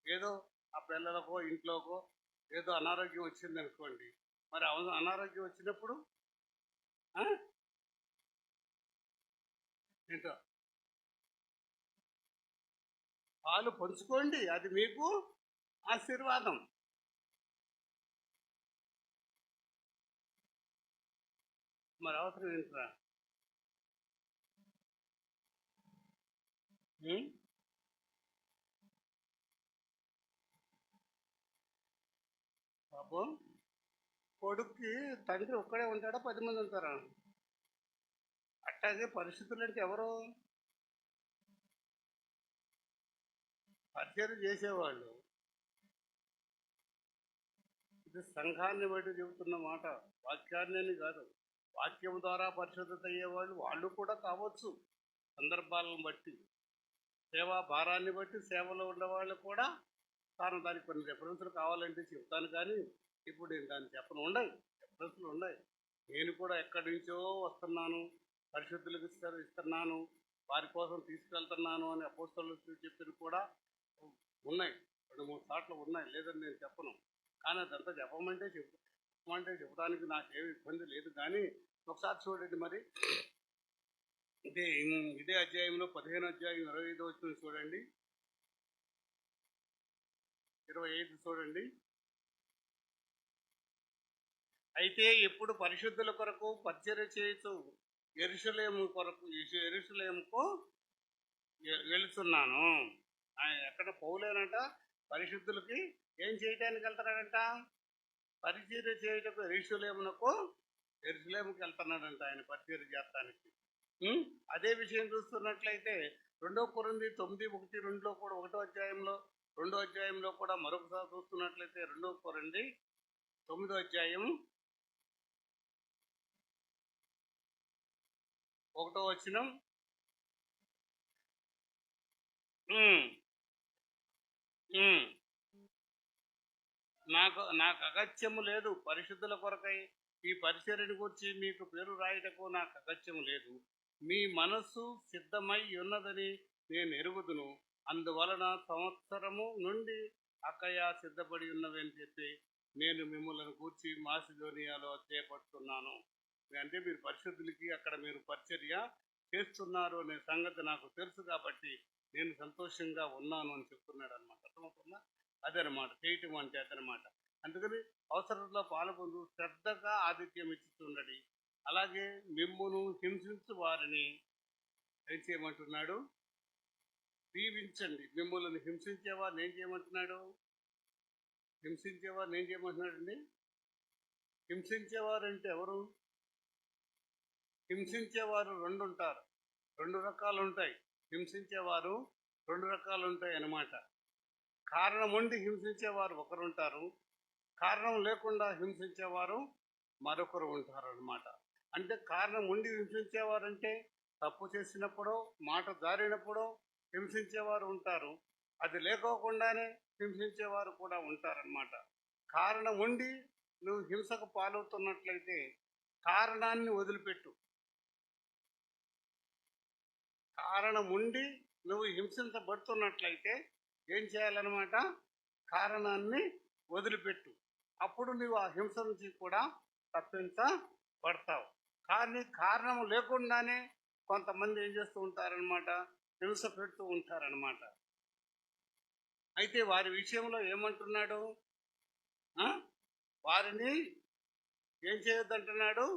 ఏదో ఆ పిల్లలకో ఇంట్లోకో ఏదో అనారోగ్యం వచ్చింది అనుకోండి, మరి అనారోగ్యం వచ్చినప్పుడు ఏంటో పాలు పంచుకోండి, అది మీకు ఆశీర్వాదం. మరి అవసరం ఏంట్రా? పాపం కొడుక్కి తండ్రి ఒక్కడే ఉంటాడా, 10 మంది ఉంటారా? అట్లాగే పరిస్థితులు అంటే ఎవరు పరిచయం చేసేవాళ్ళు. ఇది సంఘాన్ని బట్టి చెబుతున్న మాట, వాక్యాన్ని కాదు. వాక్యం ద్వారా పరిశుద్ధత అయ్యేవాళ్ళు వాళ్ళు కూడా కావచ్చు, సందర్భాలను బట్టి, సేవా భారాన్ని బట్టి సేవలో ఉన్నవాళ్ళు కూడా. కారణం దానికి కొన్ని రెఫరెన్స్లు కావాలంటే చెప్తాను, కానీ ఇప్పుడు నేను దాన్ని చెప్పను. రెఫరెన్స్లు ఉన్నాయి. నేను కూడా ఎక్కడి నుంచో వస్తున్నాను, పరిశుద్ధులకు ఇస్తున్నాను, వారి కోసం తీసుకెళ్తున్నాను అని అపోస్తలులు చెప్పిన కూడా ఉన్నాయి, 2-3 సార్లు ఉన్నాయి, లేదని నేను చెప్పను. కానీ అదంతా చెప్పమంటే చెప్పడానికి నాకేమి ఇబ్బంది లేదు. కానీ ఒకసారి చూడండి, మరి ఇదే అధ్యాయంలో 15వ అధ్యాయం 25వ వచనం చూడండి, 25 చూడండి. అయితే ఎప్పుడు పరిశుద్ధుల కొరకు పరిచర్య చేయొచ్చు యెరూషలేముకు వెళుతున్నాను. ఎక్కడ పౌలేనంట పరిశుద్ధులకి ఏం చేయటానికి వెళ్తున్నాడంట? పరిచర్య చేయటకు యెరూషలేముకి వెళ్తున్నాడంట ఆయన పరిచర్య చేస్తానికి. అదే విషయం చూస్తున్నట్లయితే 2 కొరింథీ 9:1-2లో కూడా 1వ అధ్యాయంలో కూడా మరొకసారి చూస్తున్నట్లయితే 2 కొరింథీ 9వ అధ్యాయం 1వ వచనం, నాకు అగత్యము లేదు పరిశుద్ధుల కొరకై ఈ పరిచర్యను గురించి మీకు పేరు రాయటకు నాకు అగత్యము లేదు. మీ మనస్సు సిద్ధమై ఉన్నదని నేను ఎరుగుదును, అందువలన సంవత్సరము నుండి అక్కయ సిద్ధపడి ఉన్నవి అని చెప్పి నేను మిమ్మల్ని కూర్చి మాసిదోనియాలో చేపడుతున్నాను. అంటే మీరు పరిశుద్ధులకి అక్కడ మీరు పరిచర్య చేస్తున్నారు అనే సంగతి నాకు తెలుసు కాబట్టి నేను సంతోషంగా ఉన్నాను అని చెప్తున్నాడు అనమాట. అర్థమవుతుందా? అదనమాట చేయటం అంటే, అదనమాట. అందుకని అవసరంలో పాల్గొందు శ్రద్ధగా ఆతిథ్యం ఇచ్చుతుండడి. అలాగే మిమ్మును హింసించు వారిని ఏం చేయమంటున్నాడు? దీవించండి. మిమ్మల్ని హింసించేవారిని ఏం చేయమంటున్నాడు? హింసించేవారిని ఏం చేయమంటున్నాడండి? హింసించేవారు అంటే ఎవరు? హింసించేవారు 2 ఉంటారు, 2 రకాలు ఉంటాయి. హింసించేవారు 2 రకాలు ఉంటాయి అన్నమాట. కారణం ఉండి హింసించేవారు ఒకరు ఉంటారు, కారణం లేకుండా హింసించేవారు మరొకరు ఉంటారు అన్నమాట. అంటే కారణం ఉండి హింసించేవారంటే తప్పు చేసినప్పుడు, మాట జారినప్పుడు హింసించేవారు ఉంటారు, అది లేకోకుండానే హింసించేవారు కూడా ఉంటారన్నమాట. కారణం ఉండి నువ్వు హింసకు పాలవుతున్నట్లయితే కారణాన్ని వదిలిపెట్టు. కారణం ఉండి నువ్వు హింసించబడుతున్నట్లయితే ఏం చేయాలన్నమాట? కారణాన్ని వదిలిపెట్టు. అప్పుడు నువ్వు ఆ హింస నుంచి కూడా తప్పించబడతావు. కానీ కారణం లేకుండానే కొంతమంది ఏం చేస్తూ ఉంటారనమాట? హింస పెడుతూ ఉంటారనమాట. అయితే వారి విషయంలో ఏమంటున్నాడు? వారిని ఏం చేయొద్దంటున్నాడు?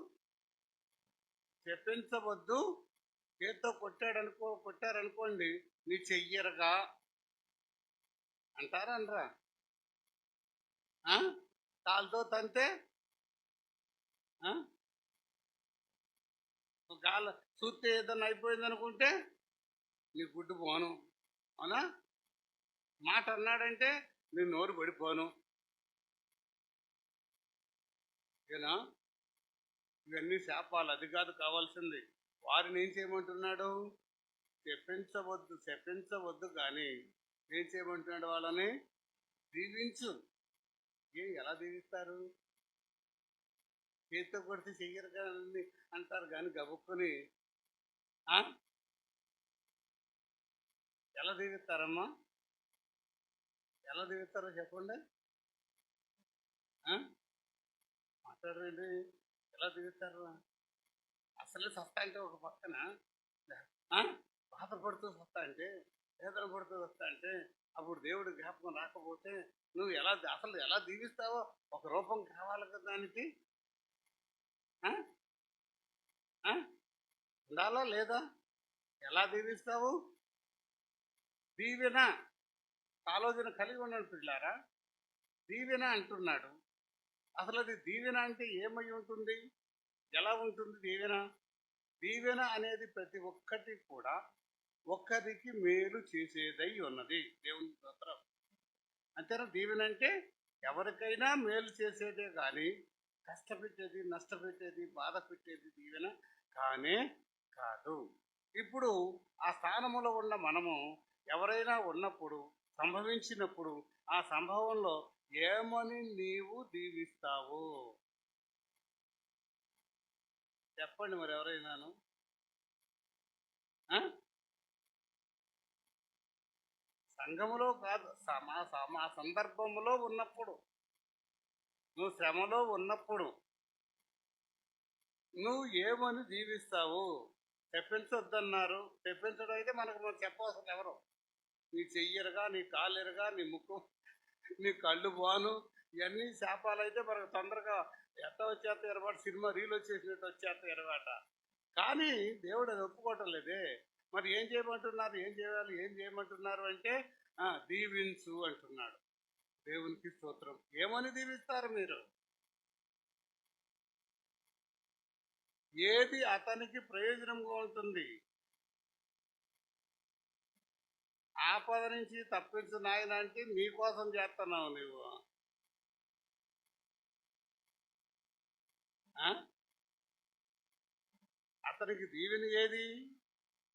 చెప్పించవద్దు. చేత్తో కొట్టారనుకోండి, నీ చెయ్యరగా అంటారనరా? కాలుతో తంతే గాలి చూస్తే ఏదన్నా అయిపోయింది అనుకుంటే నీ గుడ్డు పోను, అవునా? మాట అన్నాడంటే నీ నోరు పడిపోను, ఏనా? ఇవన్నీ శాపాలు, అది కాదు కావాల్సింది. వారిని ఏం చేయమంటున్నాడు? శపించవద్దు కానీ ఏం చేయమంటున్నాడు? వాళ్ళని దీవించు. ఎలా దీవిస్తారు? చేతితో కొడితే చెయ్యరు కానీ అంటారు కానీ గబుక్కుని ఆ? ఎలా దీవిస్తారమ్మా? ఎలా దీవిస్తారో చెప్పండి. మాట్లాడండి. ఎలా దీవిస్తారు? అసలే సస్తా అంటే ఒక పక్కన బాధపడుతూ వస్తా అంటే, వేదన పడుతూ వస్తా అంటే, అప్పుడు దేవుడు జ్ఞాపకం రాకపోతే నువ్వు అసలు ఎలా దీవిస్తావో ఒక రూపం కావాలి కదా దానికి. ఉండాలా లేదా? ఎలా దీవిస్తావు? దీవెన ఆలోచన కలిగి ఉండండి పిల్లారా. దీవెన అంటున్నాడు. అసలు అది దీవెన అంటే ఏమై ఉంటుంది? ఎలా ఉంటుంది దీవెన? దీవెన అనేది ప్రతి ఒక్కటి కూడా ఒక్కరికి మేలు చేసేదై ఉన్నది. దేవుని స్తోత్రం. అంతేనా? దీవెన అంటే ఎవరికైనా మేలు చేసేదే కానీ కష్టపెట్టేది, నష్టపెట్టేది, బాధ పెట్టేది దీవెన కానే కాదు. ఇప్పుడు ఆ స్థానములో ఉన్న మనము ఎవరైనా ఉన్నప్పుడు, సంభవించినప్పుడు ఆ సంభవంలో ఏమని నీవు దీవిస్తావు? చెప్పండి మరి ఎవరైనాను. సంఘములో కాదు, మా సందర్భంలో ఉన్నప్పుడు, నువ్వు శ్రమలో ఉన్నప్పుడు నువ్వు ఏమని దీవిస్తావు? చెప్పించొద్దన్నారు. చెప్పించడం అయితే మనం చెప్పవలసిన ఎవరు? నీ చెయ్యరుగా, నీ కాళ్ళెరుగా, నీ ముక్కు, నీ కళ్ళు బాను, ఇవన్నీ శాపాలు అయితే మనకు తొందరగా ఎట్ట వచ్చేస్త ఎరబాటు, సినిమా రీల్ వచ్చేసినట్టు వచ్చేస్త ఎరబాట. కానీ దేవుడు అది ఒప్పుకోవటం లేదే. మరి ఏం చేయమంటున్నారు? ఏం చేయాలి? ఏం చేయమంటున్నారు అంటే దీవించు అంటున్నాడు. దేవునికి స్తోత్రం. ఏమని దీవిస్తారు మీరు? ఏది అతనికి ప్రయోజనంగా ఉంటుంది? ఆపద నుంచి తప్పించు నాయన అంటే నీకోసం చేస్తున్నావు నువ్వు. అతనికి దీవెన ఏది?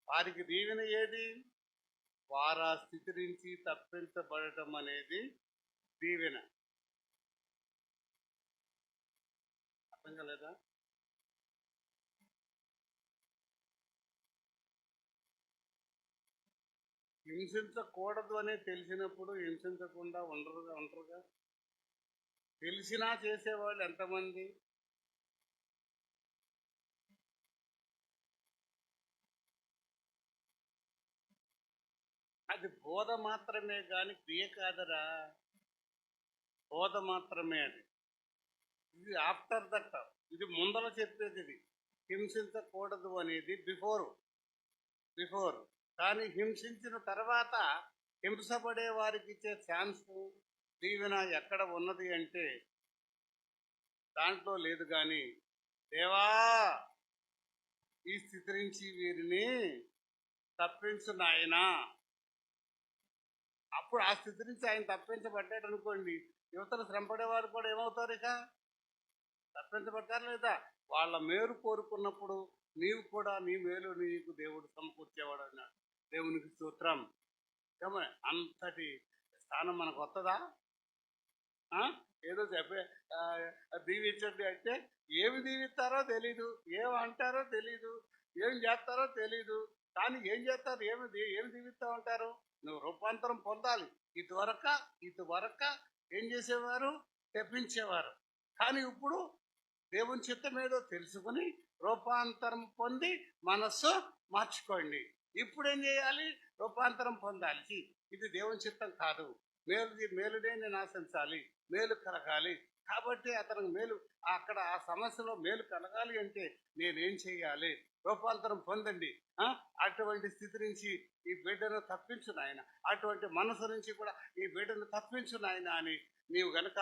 వారికి దీవెన ఏది? వారు ఆ స్థితి నుంచి తప్పించబడటం అనేది దీవెన. అర్థం కాలేదా? హింసించకూడదు అని తెలిసినప్పుడు హింసించకుండా ఉండరుగా. తెలిసినా చేసేవాళ్ళు ఎంతమంది? అది బోధ మాత్రమే కానీ క్రియ కాదరా. బోధ మాత్రమే అది. ఇది ఆఫ్టర్ దట్. ఇది ముందర చెప్పేది. ఇది హింసించకూడదు అనేది బిఫోర్. కానీ హింసించిన తర్వాత హింసపడే వారికి ఇచ్చే ఛాన్స్, దీవెన ఎక్కడ ఉన్నది అంటే దాంట్లో లేదు. కానీ దేవా ఈ స్థితి నుంచి వీరిని తప్పించు నాయనా. అప్పుడు ఆ స్థితి నుంచి ఆయన తప్పించబడ్డాడు అనుకోండి, యువతలు శ్రమపడేవారు కూడా ఏమవుతారు? ఇక తప్పించబడ్డారు లేదా? వాళ్ళ మేలు కోరుకున్నప్పుడు నీవు కూడా నీ మేలు నీకు దేవుడు సమకూర్చేవాడు అన్నాడు. దేవునికి స్తోత్రం. అంతటి స్థానం మనకు వస్తుందా? ఏదో చెప్పే దీవించండి అంటే ఏమి దీవిస్తారో తెలీదు, ఏమంటారో తెలీదు, ఏం చేస్తారో తెలీదు. కానీ ఏం చేస్తారు? ఏమి దీవిస్తూ ఉంటారు? నువ్వు రూపాంతరం పొందాలి. ఇటువరక ఏం చేసేవారు? తెప్పించేవారు. కానీ ఇప్పుడు దేవుని చిత్తం ఏదో తెలుసుకుని రూపాంతరం పొంది మనస్సు మార్చుకోండి. ఇప్పుడు ఏం చేయాలి? రూపాంతరం పొందాలి. ఇది దేవుని చిత్తం కాదు. మేలునే నేను ఆశించాలి, మేలు కలగాలి. కాబట్టి అతనికి మేలు, అక్కడ ఆ సమస్యలో మేలు కలగాలి అంటే నేనేం చేయాలి? రూపాంతరం పొందండి. అటువంటి స్థితి నుంచి ఈ బిడ్డను తప్పించు నాయన, అటువంటి మనసు నుంచి కూడా ఈ బిడ్డను తప్పించు నాయన అని నీవు గనక,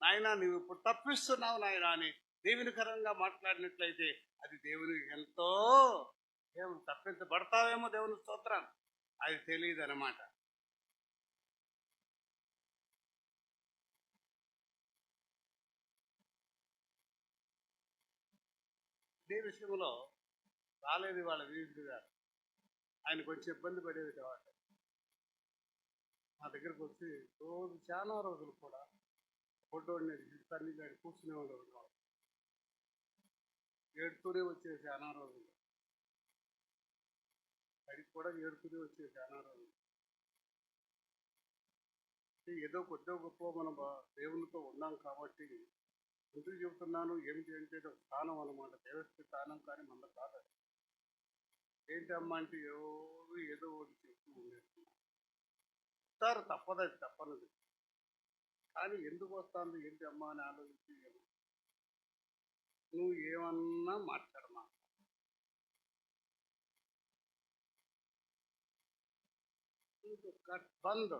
నాయన నీవు ఇప్పుడు తప్పిస్తున్నావు నాయన అని దేవునికరంగా మాట్లాడినట్లయితే అది దేవునికి ఎంతో, దేవుడు తప్పించబడతావేమో, దేవుని స్తోత్రం. అది తెలియదు అన్నమాట. ఇదే విషయంలో రాలేదు వాళ్ళ వీధుడు గారు. ఆయన కొంచెం ఇబ్బంది పడేది కాబట్టి మా దగ్గరకు వచ్చి రోజు చాలా రోజులు కూడా ఫోటోని తల్లి గారి కూర్చునే ఉండేవాడు. ఏడుతూనే వచ్చేది చాలా రోజులు, అడిగి కూడా ఏడుతూనే వచ్చేది చాలా రోజులు. ఏదో కొద్దిగా గొప్ప మనం దేవునితో ఉన్నాం కాబట్టి ఎందుకు చెబుతున్నాను ఏమిటి అంటే ఒక స్థానం అనమాట, దేవస్థ స్థానం, కానీ మన కాదు. ఏంటమ్మా అంటే ఎవరు ఏదో ఒకటి చెప్తూ ఉండేది. వస్తారు, తప్పదది, తప్పనది. కానీ ఎందుకు వస్తాను ఏంటి అమ్మా అని ఆలోచించి నువ్వు ఏమన్నా మాట్లాడమా, బంద్.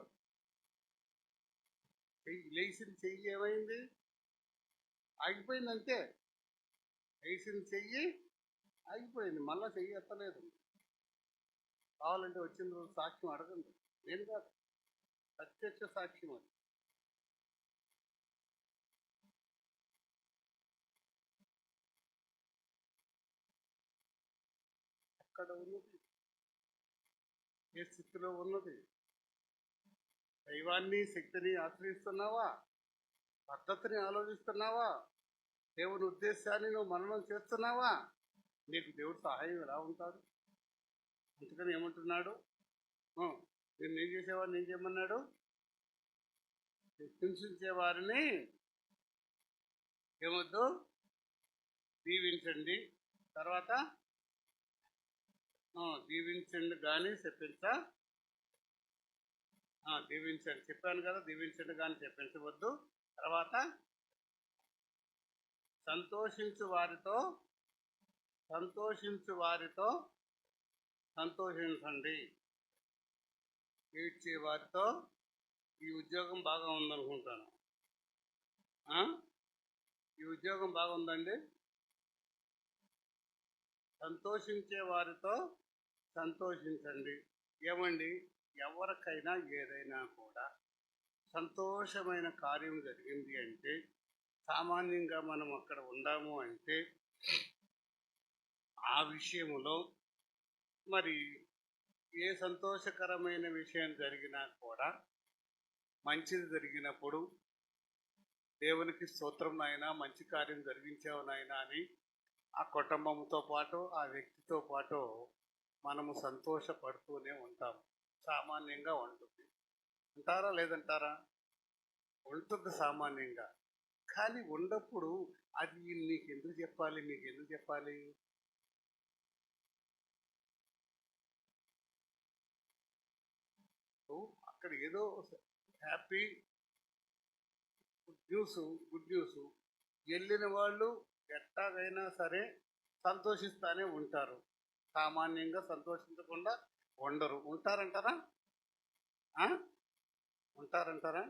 లేచిన చెయ్యి ఏమైంది, ఆగిపోయింది అంతే. లేచిన చెయ్యి ఆగిపోయింది, మళ్ళా చెయ్యి ఎత్తలేదు. కావాలంటే వచ్చిన రోజు సాక్ష్యం అడగండి, నేను కాదు, ప్రత్యక్ష సాక్ష్యం అది. ఎక్కడ ఉన్నది, ఏ స్థితిలో ఉన్నది? దైవాన్ని శక్తిని ఆశ్రయిస్తున్నావా? పద్ధతిని ఆలోచిస్తున్నావా? దేవుని ఉద్దేశాన్ని నువ్వు మననం చేస్తున్నావా? నీకు దేవుడు సహాయం ఎలా ఉంటాడు? అందుకని ఏమంటున్నాడు, నేను ఏం చేసేవాడిని ఏం చేయమన్నాడు? హింసించే వారిని ఏమొద్దు, దీవించండి. తర్వాత దీవించండి కానీ దీవించండి చెప్పాను కదా, దీవించండి కానీ చెప్పించవద్దు. తర్వాత సంతోషించు వారితో సంతోషించండి. ఏడ్చే వారితో, ఈ ఉద్యోగం బాగా ఉందనుకుంటాను, ఈ ఉద్యోగం బాగుందండి, సంతోషించే వారితో సంతోషించండి. ఏమండి, ఎవరికైనా ఏదైనా కూడా సంతోషమైన కార్యం జరిగింది అంటే, సామాన్యంగా మనం అక్కడ ఉందాము అంటే ఆ విషయములో మరి ఏ సంతోషకరమైన విషయం జరిగినా కూడా మంచిది జరిగినప్పుడు దేవునికి స్తోత్రం నాయనా, మంచి కార్యం జరిగించావు నాయనా అని ఆ కుటుంబంతో పాటు ఆ వ్యక్తితో పాటు మనము సంతోషపడుతూనే ఉంటాము. సామాన్యంగా ఉంటుంది, అంటారా లేదంటారా? ఉంటుంది సామాన్యంగా. కానీ ఉన్నప్పుడు అది నీకు ఎందుకు చెప్పాలి, మీకు ఎందుకు చెప్పాలి? అక్కడ ఏదో హ్యాపీ గుడ్ న్యూస్ వెళ్ళిన వాళ్ళు ఎట్టాగైనా సరే సంతోషిస్తానే ఉంటారు. సామాన్యంగా సంతోషించకుండా ఉండరు. ఉంటారంటారా? ఉంటారంటారా?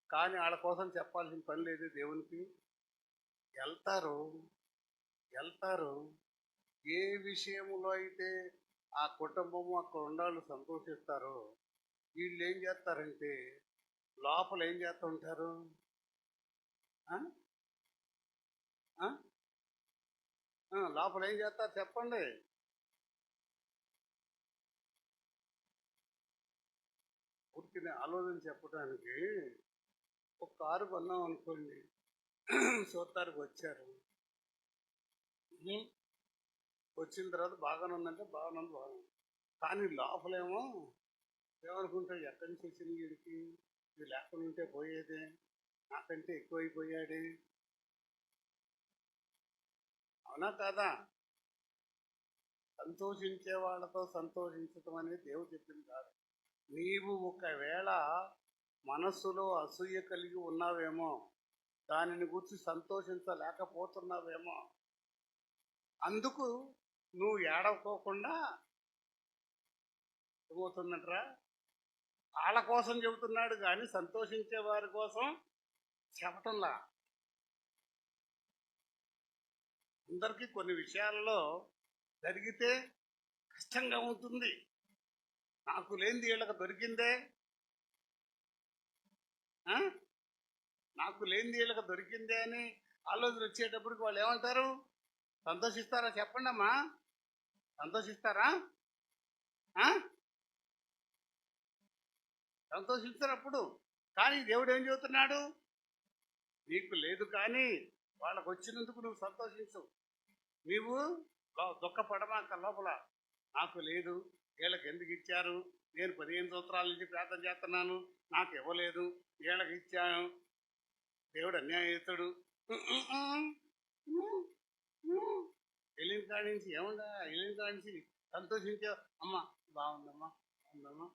కానీ వాళ్ళ కోసం చెప్పాల్సిన పని లేదు దేవునికి. వెళ్తారు. ఏ విషయంలో అయితే ఆ కుటుంబము అక్కడ ఉండాలి సంతోషిస్తారో, వీళ్ళు ఏం చేస్తారంటే లోపల ఏం చేస్తుంటారు? లోపల ఏం చేస్తారు చెప్పండి? పూర్తిని ఆలోచన చెప్పడానికి, ఒక కారు కొన్నాం అనుకోండి, చూస్తానికి వచ్చారు, వచ్చిన తర్వాత బాగానే ఉందంటే బాగుంది. కానీ లోపలేమో ఏమనుకుంటాడు, ఎక్కడి నుంచి వచ్చింది వీడికి, ఇది లేకుండా ఉంటే పోయేదే, నాకంటే ఎక్కువైపోయాడే. అవునా కాదా? సంతోషించే వాళ్ళతో సంతోషించటం అనేది దేవుడు చెప్పింది కాదు. నీవు ఒకవేళ మనస్సులో అసూయ కలిగి ఉన్నావేమో, దానిని గురించి సంతోషించలేకపోతున్నావేమో, అందుకు నువ్వు ఏడవకోకుండా ఏమవుతున్నట్రా, వాళ్ళ కోసం చెబుతున్నాడు కానీ సంతోషించే వారి కోసం చెప్పటంలా. అందరికీ కొన్ని విషయాలలో జరిగితే కష్టంగా ఉంటుంది. నాకు లేనిది వీళ్ళకి దొరికిందే, నాకు లేనిది వీళ్ళకి దొరికిందే అని ఆలోచన వచ్చేటప్పటికి వాళ్ళు ఏమంటారు? సంతోషిస్తారా చెప్పండి అమ్మా, సంతోషిస్తారా? ఆ? సంతోషిస్తారు అప్పుడు. కానీ దేవుడు ఏం చెబుతున్నాడు? నీకు లేదు కానీ వాళ్ళకు వచ్చినందుకు నువ్వు సంతోషించు. నీవు దుఃఖపడమాక లోపల. నాకు లేదు, వీళ్ళకి ఎందుకు ఇచ్చారు, నేను 15 సంవత్సరాల నుంచి ప్రార్థన చేస్తున్నాను, నాకు ఇవ్వలేదు, వీళ్ళకి ఇచ్చాను, దేవుడు అన్యాయస్తుడు. వెళ్ళిన కాడి నుంచి ఏముందా, వెళ్ళిన కాడి నుంచి సంతోషించే అమ్మ బాగుందమ్మా, బాగుందమ్మా.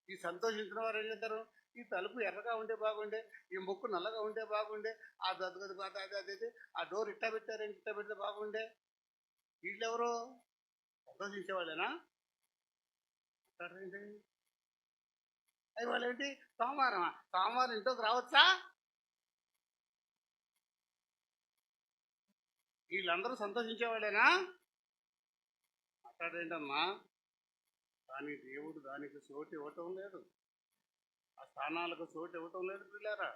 ఈ సంతోషించిన వారు ఏం చేస్తారు? ఈ తలుపు ఎర్రగా ఉంటే బాగుండే, ఈ ముక్కు నల్లగా ఉంటే బాగుండే, ఆ దద్దు అదే ఆ డోర్ ఇట్టా పెట్టారంటే ఇట్టా పెడితే బాగుండే. వీళ్ళెవరు? సంతోషించేవాళ్ళేనా? అంటారేంటి? అవి వాళ్ళేంటి? సోమవారం సోమవారం ఇంట్లోకి రావచ్చా? వీళ్ళందరూ సంతోషించేవాళ్ళేనా? మాట్లాడేంటమ్మా. కానీ దేవుడు దానికి చోటు ఇవ్వటం లేదు, ఆ స్థానాలకు చోటు ఇవ్వటం లేదు పిల్లారా.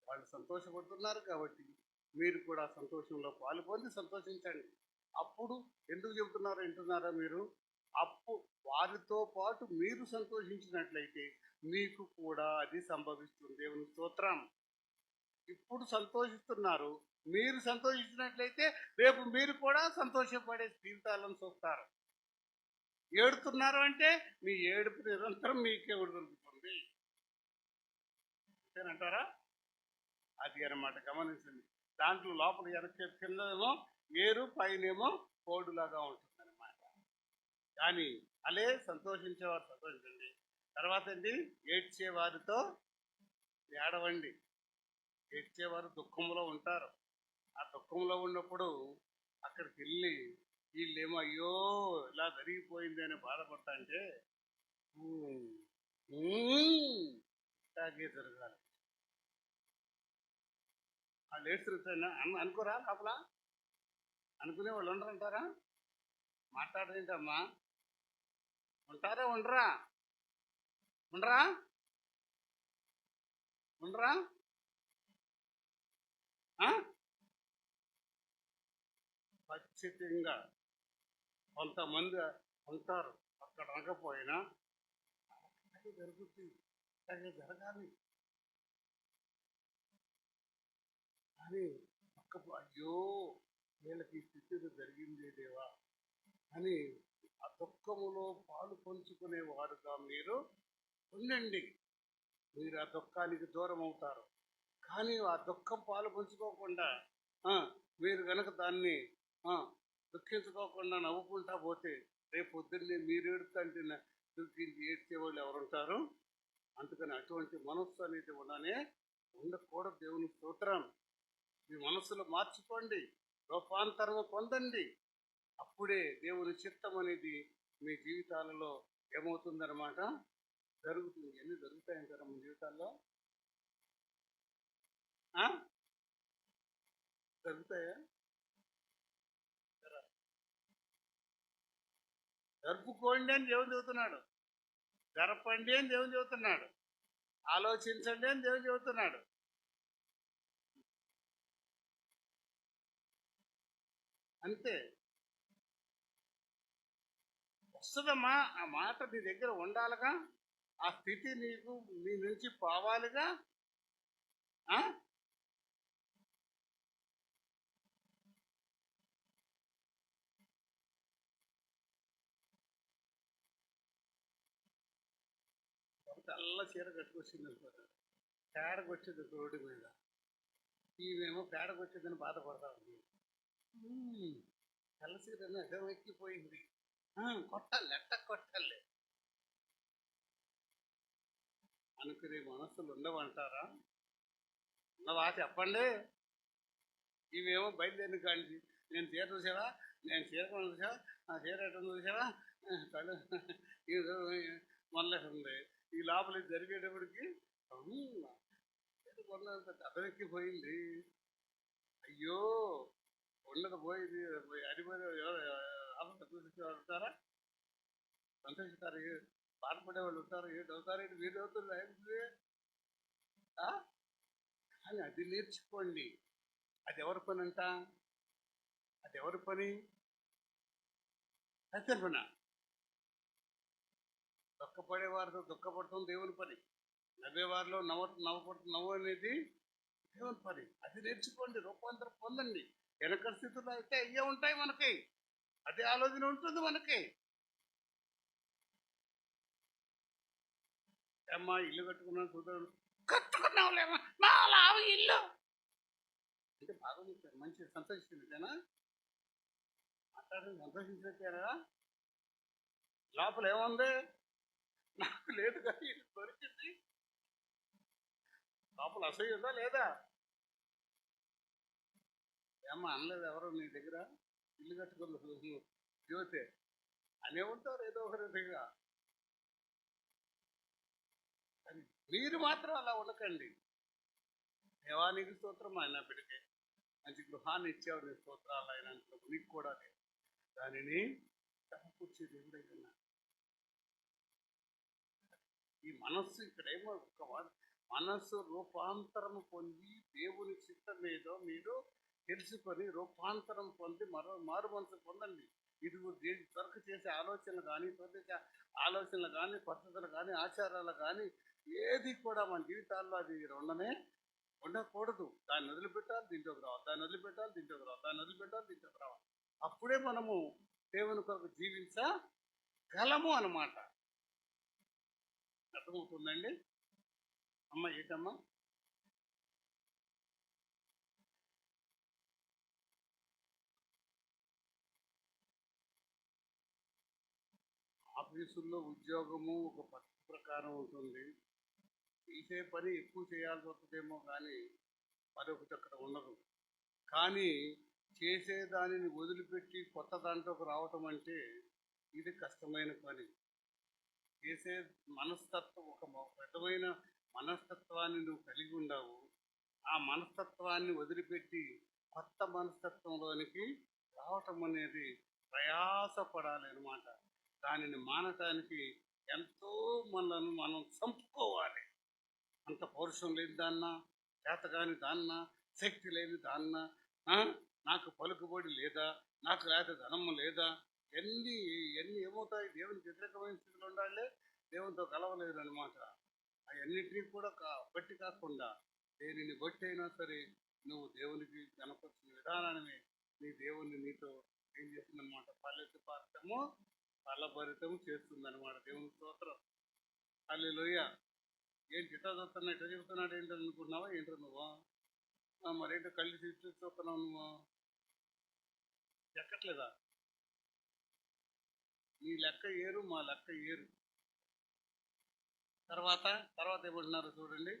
వాళ్ళు సంతోషపడుతున్నారు కాబట్టి మీరు కూడా సంతోషంలో పాలు పొంది సంతోషించండి. అప్పుడు ఎందుకు చెబుతున్నారో వింటున్నారా మీరు? అప్పు వారితో పాటు మీరు సంతోషించినట్లయితే మీకు కూడా అది సంభవిస్తుంది. దేవుని స్తోత్రం. ఇప్పుడు సంతోషిస్తున్నారు, మీరు సంతోషించినట్లయితే రేపు మీరు కూడా సంతోషపడే జీవితాలను చూస్తారు. ఏడుతున్నారు అంటే మీ ఏడుపు నిరంతరం మీకే దొరుకుతుంది అంటారా? అది అన్నమాట, గమనించండి. దాంట్లో లోపల వెనక కిందనేమో ఏరు, పైనేమో కోడులాగా ఉంటుంది అనమాట. కానీ అలే సంతోషించేవారు సంతోషించండి. తర్వాత ఏంటి? ఏడ్చేవారితో ఏడవండి. ఏడ్చేవారు దుఃఖంలో ఉంటారు. ఆ దుఃఖంలో ఉన్నప్పుడు అక్కడికి వెళ్ళి వీళ్ళేమో అయ్యో ఇలా జరిగిపోయింది అని బాధపడతా అంటే ఇలాగే జరగాలి. వాళ్ళు ఏడ్చుతాను అనుకోరా లోపల? అనుకునే వాళ్ళు ఉండరంటారా? మాట్లాడేంటమ్మా, ఉంటారా ఉండరా? ఉండరా? ఉండరా? ఖచ్చితంగా కొంతమంది ఉంటారు, అక్కడ అనకపోయినా అలాగే జరుగుతుంది, అలాగే జరగాలి అని అయ్యో వీళ్ళకి ఈ స్థితిలో జరిగిందే దేవా అని ఆ దుఃఖములో పాలు పంచుకునేవారుగా మీరు ఉండండి. మీరు ఆ దుఃఖానికి దూరం అవుతారు. కానీ ఆ దుఃఖం పాలు పంచుకోకుండా మీరు కనుక దాన్ని దుఃఖించుకోకుండా నవ్వుకుంటా పోతే రేపు పొద్దున్నే మీరు ఏడుతుంటే దుఃఖించి ఏడ్చేవాళ్ళు ఎవరుంటారు? అందుకని అటువంటి మనస్సు అనేది ఉండకూడదు. దేవుని స్తోత్రం. మీ మనస్సులో మార్చుకోండి, రూపాంతరం పొందండి. అప్పుడే దేవుని చిత్తం అనేది మీ జీవితాలలో ఏమవుతుందన్నమాట, జరుగుతుంది. ఎన్ని జరుగుతాయంటారా మన జీవితాల్లో? జరుగుతాయా? జరుపుకోండి అని దేవుడు చెబుతున్నాడు, జరపండి అని దేవుడు చెబుతున్నాడు, ఆలోచించండి అని దేవుడు చెబుతున్నాడు. అంతే. వస్తుందమ్మా, ఆ మాట నీ దగ్గర ఉండాలిగా, ఆ స్థితి నీకు నీ నుంచి పోవాలిగా. తెల్ల చీర కట్టుకొచ్చింది అనుకోరు, పేడకొచ్చేది రోడ్డు మీద, ఈమెమో పేడకొచ్చేదని బాధపడతా ఉంది. తెల్ల చీర అడ్డం ఎక్కిపోయింది, కొట్టాలి ఎట్ట కొట్టాలి అనుకునే మనసులు ఉండవంటారా? ఉన్నవా చెప్పండి. ఇవేమో బయలుదేరిన కాంచి నేను చీర చూసావా, నేను చీర చూసావా, ఆ చీర ఎట్టం చూసావా, కళ్ళు మొదలెట్టుంది. ఈ లోపల జరిగేటప్పటికి అదెక్కిపోయింది. అయ్యో ఉండదు పోయింది, అడిపోయి ఉంటారా? సంతోషిస్తారు, బాధపడే వాళ్ళు ఉంటారు, ఏంటి అవుతారు, ఏంటి మీరు అవుతుంది. కానీ అది నేర్చుకోండి. అది ఎవరి పని అంట? అది ఎవరి పని? సత్యం పని. దుఃఖపడేవారితో దుఃఖపడటం దేవుని పని, నవ్వేవారిలో నవ్వు అనేది దేవుని పని. అది నేర్చుకోండి, రూపాంతరం పొందండి. వెనక స్థితుల్లో అయితే అయ్యే ఉంటాయి మనకి, అదే ఆలోచన ఉంటుంది మనకి. అమ్మా ఇల్లు కట్టుకున్నాను చూద్దాం, కట్టుకున్నావులేమా మా లావు ఇల్లు అంటే బాగా చెప్పారు, మంచి సంతోషించినట్టేనా మాట్లాడి సంతోషించినట్టేనా? లోపల ఏముంది? నాకు లేదు కానీ ఇది దొరికింది. లోపల అసహ్యం ఉందా లేదా? ఏమ్మా అనలేదు ఎవరు నీ దగ్గర? ఇల్లు కట్టుకున్న జ్యోతి అనే ఉంటారు ఏదో ఒక విధంగా. కానీ మీరు మాత్రం అలా ఉండకండి. దేవానికి స్తోత్రం, ఆయన బిడ్డకి మంచి గృహాన్ని ఇచ్చావు, నీ స్తోత్రాలు ఆయన నీకు కూడా లేదు. దానిని సమకూర్చి దేవుడైనా ఈ మనస్సు ఇక్కడేమో ఒక మనస్సు రూపాంతరం పొంది దేవుని చిత్తం ఏదో మీరు తెలుసుకొని రూపాంతరం పొంది మారు మనసు పొందండి. ఇది తొలక చేసే ఆలోచనలు కానీ, తొలక ఆలోచనలు కానీ, పద్ధతులు కానీ, ఆచారాలు కానీ ఏది కూడా మన జీవితాల్లో అది ఉండకూడదు. దాన్ని వదిలిపెట్టాలి, దీంట్లోకి రావాలి, దాన్ని వదిలిపెట్టాలి, దీంట్లోకి రావాలి, దాన్ని వదిలిపెట్టాలి, దీంట్లోకి రావాలి. అప్పుడే మనము దేవుని కొరకు జీవించగలము అన్నమాట. అర్థమవుతుందండి? అమ్మ ఏంటమ్మా? ఆఫీసుల్లో ఉద్యోగము ఒక పద్ధతి ప్రకారం ఉంటుంది. చేసే పని ఎక్కువ చేయాల్సి వస్తుందేమో కానీ మరొకటి అక్కడ ఉండదు. కానీ చేసే దానిని వదిలిపెట్టి కొత్త దాంట్లోకి రావటం అంటే ఇది కష్టమైన పని. చేసే మనస్తత్వం ఒక విధమైన మనస్తత్వాన్ని నువ్వు కలిగి ఉండవు. ఆ మనస్తత్వాన్ని వదిలిపెట్టి కొత్త మనస్తత్వంలోనికి రావటం అనేది ప్రయాసపడాలి అన్నమాట. దానిని మానటానికి ఎంతో మనల్ని మనం చంపుకోవాలి. అంత పౌరుషం లేని దాన్నా, చేతగాని దాన్నా, శక్తి లేని దాన్నా, నాకు పలుకుబడి లేదా, నాకు లేకపోతే ధనము లేదా, ఎన్ని ఎన్ని ఏమవుతాయి? దేవునికి వ్యతిరేకమైన స్థితిలో ఉండాలి, దేవునితో కలవలేదు అనమాట. అవన్నిటినీ కూడా బట్టి కాకుండా దేనిని బట్టి అయినా సరే నువ్వు దేవునికి కనపరిచిన విధానాన్ని నీ దేవుణ్ణి నీతో ఏం చేస్తుందన్నమాట, ఫలభరితము చేస్తుందన్నమాట. దేవుని స్తోత్రం. హల్లెలూయా. ఏంటి ఇట్లా చూస్తున్నా, ఇట్లా చెబుతున్నాడు ఏంటో అనుకుంటున్నావా? ఏంటో నువ్వు మరేంటో కళ్ళు చూస్తున్నావు, నువ్వు ఎక్కట్లేదా? నీ లెక్క ఏరు, మా లెక్క ఏరు. తర్వాత ఏమంటున్నారు చూడండి.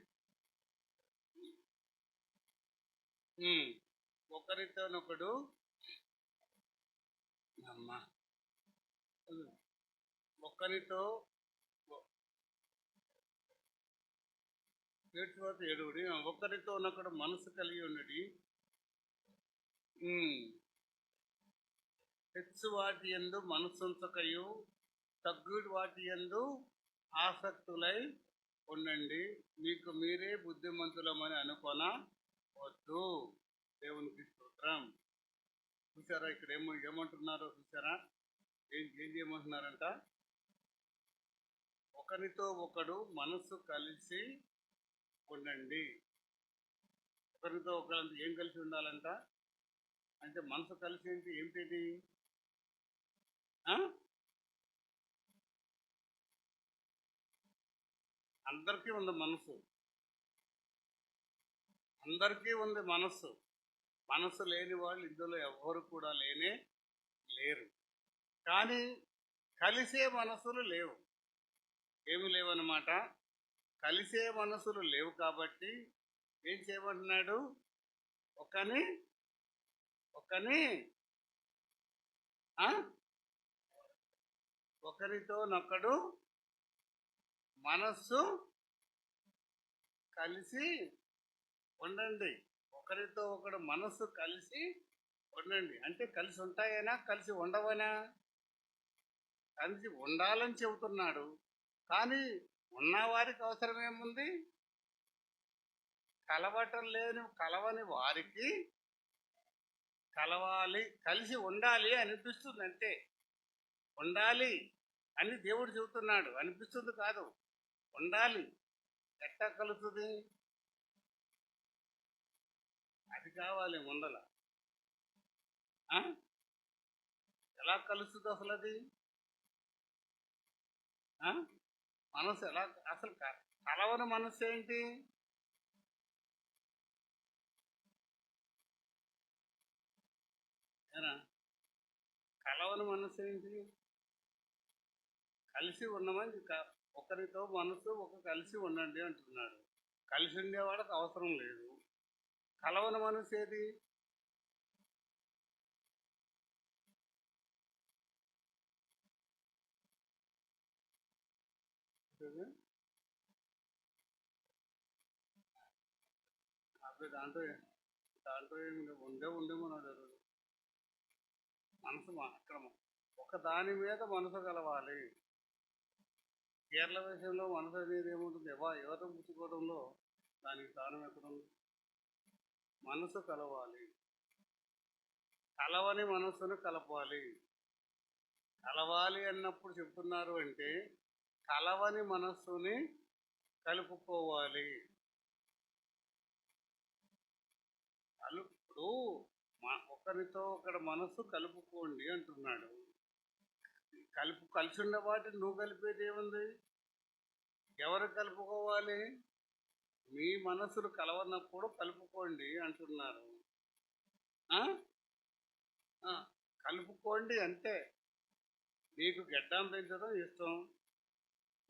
ఒకరితోనొకడు అమ్మా ఒకరితో 7 ఒకరితో ఒకడు మనసు కలిగి ఉన్నది, హెచ్చు వాటి యందు మనసుంచకయు తగ్గుడు వాటి యందు ఆసక్తులై ఉండండి, మీకు మీరే బుద్ధిమంతులమని అనుకొనవద్దు. దేవునికి స్తోత్రం. చూసారా ఇక్కడ ఏమంటున్నారో చూసారా? ఏం చేయమంటున్నారంట? ఒకరితో ఒకడు మనసు కలిసి ఉండండి. ఒకరితో ఒకరు ఏం కలిసి ఉండాలంట అంటే మనసు కలిసి ఏంటి ఏమిటి? అందరికీ ఉంది మనసు, అందరికీ ఉంది మనస్సు. మనసు లేని వాళ్ళు ఇందులో ఎవరు కూడా లేరు. కానీ కలిసే మనసులు లేవు. ఏమి లేవన్నమాట. కలిసే మనసులు లేవు కాబట్టి ఏం చేయమంటున్నాడు? ఒకని ఒకరితో నొకడు మనస్సు కలిసి ఉండండి. ఒకరితో ఒకడు మనస్సు కలిసి ఉండండి అంటే కలిసి ఉంటాయనా, కలిసి ఉండవనా? కలిసి ఉండాలని చెబుతున్నాడు. కానీ ఉన్నవారికి అవసరం ఏముంది? కలవటం కలవని వారికి కలవాలి, కలిసి ఉండాలి అనిపిస్తుంది అంతే. ఉండాలి అని దేవుడు చెబుతున్నాడు, అనిపిస్తుంది కాదు, ఉండాలి. ఎట్టా కలుగుతుంది? అది కావాలి ముందల. ఆ? ఎలా కలుస్తుంది అసలు అది? ఆ? మనసు ఎలా అసలు కలవని మనసు ఏంటి? ఏనా? కలవని మనసు ఏంటి? కలిసి ఉండమని ఒకరితో మనసు ఒక కలిసి ఉండండి అంటున్నాడు. కలిసి ఉండేవాళ్ళకి అవసరం లేదు. కలవని మనసు ఏది? అప్పుడు దాంట్లో దాంట్లో ఏమి ఉండేమన్నాడు. మనసు అక్రమం. ఒక దాని మీద మనసు కలవాలి. కేరళ విషయంలో మనసు అనేది ఏముంటుంది? యువత పుచ్చుకోవడంలో దానికి స్థానం ఎక్కడుంది? మనసు కలవాలి. కలవని మనస్సును కలపాలి. కలవాలి అన్నప్పుడు చెప్తున్నారు అంటే కలవని మనస్సుని కలుపుకోవాలి. ఇప్పుడు ఒకరితో ఒకరి మనస్సు కలుపుకోండి అంటున్నాడు. కలిసి ఉండే వాటిని నువ్వు కలిపేది ఏముంది? ఎవరు కలుపుకోవాలి? మీ మనసులు కలవనప్పుడు కలుపుకోండి అంటున్నారు. కలుపుకోండి అంటే నీకు గడ్డం పెంచడం ఇష్టం,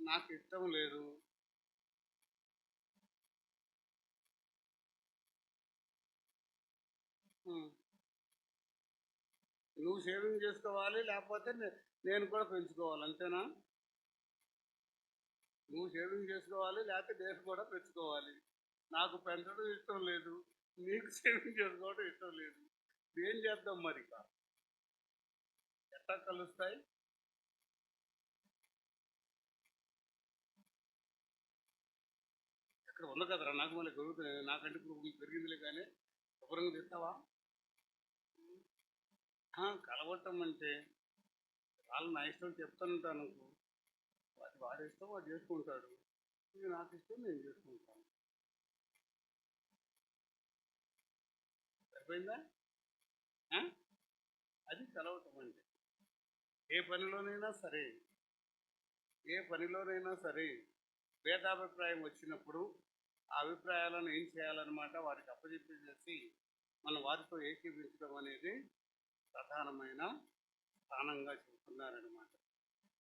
నాకు ఇష్టం లేదు. నువ్వు షేవింగ్ చేసుకోవాలి, లేకపోతే నేను కూడా పెంచుకోవాలి, అంతేనా? నువ్వు షేవింగ్ చేసుకోవాలి, లేకపోతే నేను కూడా పెంచుకోవాలి. నాకు పెంచడం ఇష్టం లేదు, నీకు షేవింగ్ చేసుకోవడం ఇష్టం లేదు. ఏం చేద్దాం మరి? ఎట్లా కలుస్తాయి? ఎక్కడ ఉంది కదరా, నాకు మళ్ళీ దొరుకుతుంది. నాకంటే ఇప్పుడు పెరిగిందిలే, కానీ శుభ్రంగా తెస్తావా? కలవటం అంటే వాళ్ళు నా ఇష్టం చెప్తానంటాను. వాడి ఇష్టం వాడు చేసుకుంటాడు, ఇది నాకు ఇష్టం నేను చేసుకుంటాను. సరిపోయిందా? అది కలవటం అంటే. ఏ పనిలోనైనా సరే భేదాభిప్రాయం వచ్చినప్పుడు ఆ అభిప్రాయాలను ఏం చేయాలన్నమాట, వారికి అప్పచెప్పేసి మన వారితో ఏకీపించడం అనేది ప్రధానమైన స్థానంగా చెబుతున్నారనమాట.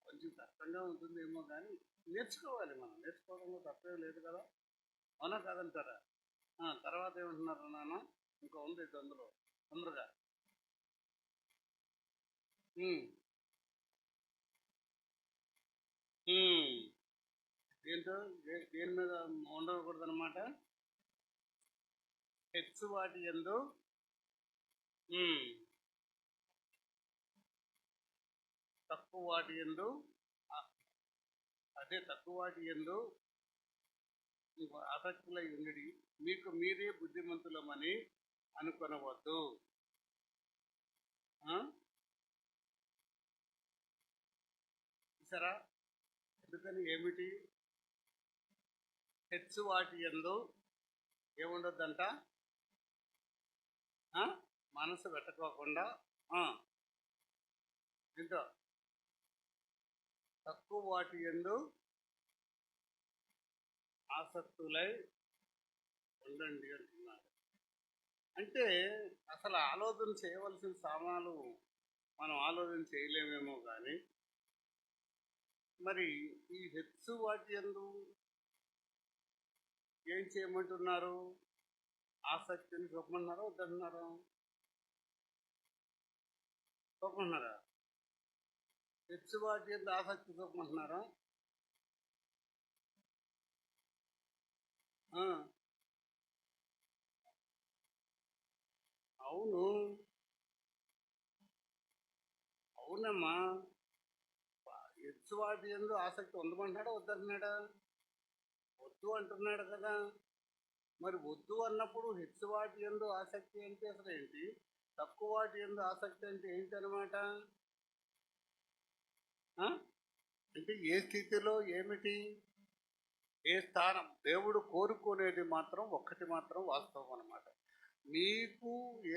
కొంచెం కష్టంగా ఉంటుందేమో, కానీ నేర్చుకోవాలి. మనం నేర్చుకోవడంలో తప్పేం లేదు కదా, అవునా కాదంటారా? తర్వాత ఏమంటున్నారు నాన్న? ఇంకా ఉంది అందులో తొందరగా. ఏంటో దేని మీద ఉండకూడదు అనమాట. హెచ్చు వాటి యందు తక్కువ వాటి యందు, అదే తక్కువ వాటి యందు ఆసక్తులై ఉండి మీకు మీరే బుద్ధిమంతులమని అనుకొనవద్దు. సరా? ఎందుకని? ఏమిటి? హెచ్చు వాటి యందు ఏముండొద్దంట? మనసు పెట్టుకోకుండా ఇంకా తక్కువ వాటి యందు ఆసక్తులై ఉండండి అంటున్నారు. అంటే అసలు ఆలోచన చేయవలసిన సామాలు మనం ఆలోచన చేయలేమేమో, కానీ మరి ఈ హెచ్చు వాటి యందు ఏం చేయమంటున్నారు? ఆసక్తిని చూపమన్నారా, వద్దంటున్నారా? చూపమన్నారా? హెచ్చు వాటి యందు ఆసక్తి చూపమంటున్నారా? అవును, అవునమ్మా. హెచ్చు వాటి యందు ఆసక్తి ఉండమంటున్నాడా, వద్దంటున్నాడా? వద్దు అంటున్నాడు కదా. మరి వద్దు అన్నప్పుడు హెచ్చు వాటి యందు ఆసక్తి అంటే అసలు ఏంటి? తక్కువ వాటి ఎందు ఆసక్తి అంటే ఏంటనమాట? ఆ? అంటే ఏ స్థితిలో ఏమిటి, ఏ స్థానం? దేవుడు కోరుకునేది మాత్రం ఒక్కటి మాత్రం వాస్తవం అనమాట. నీకు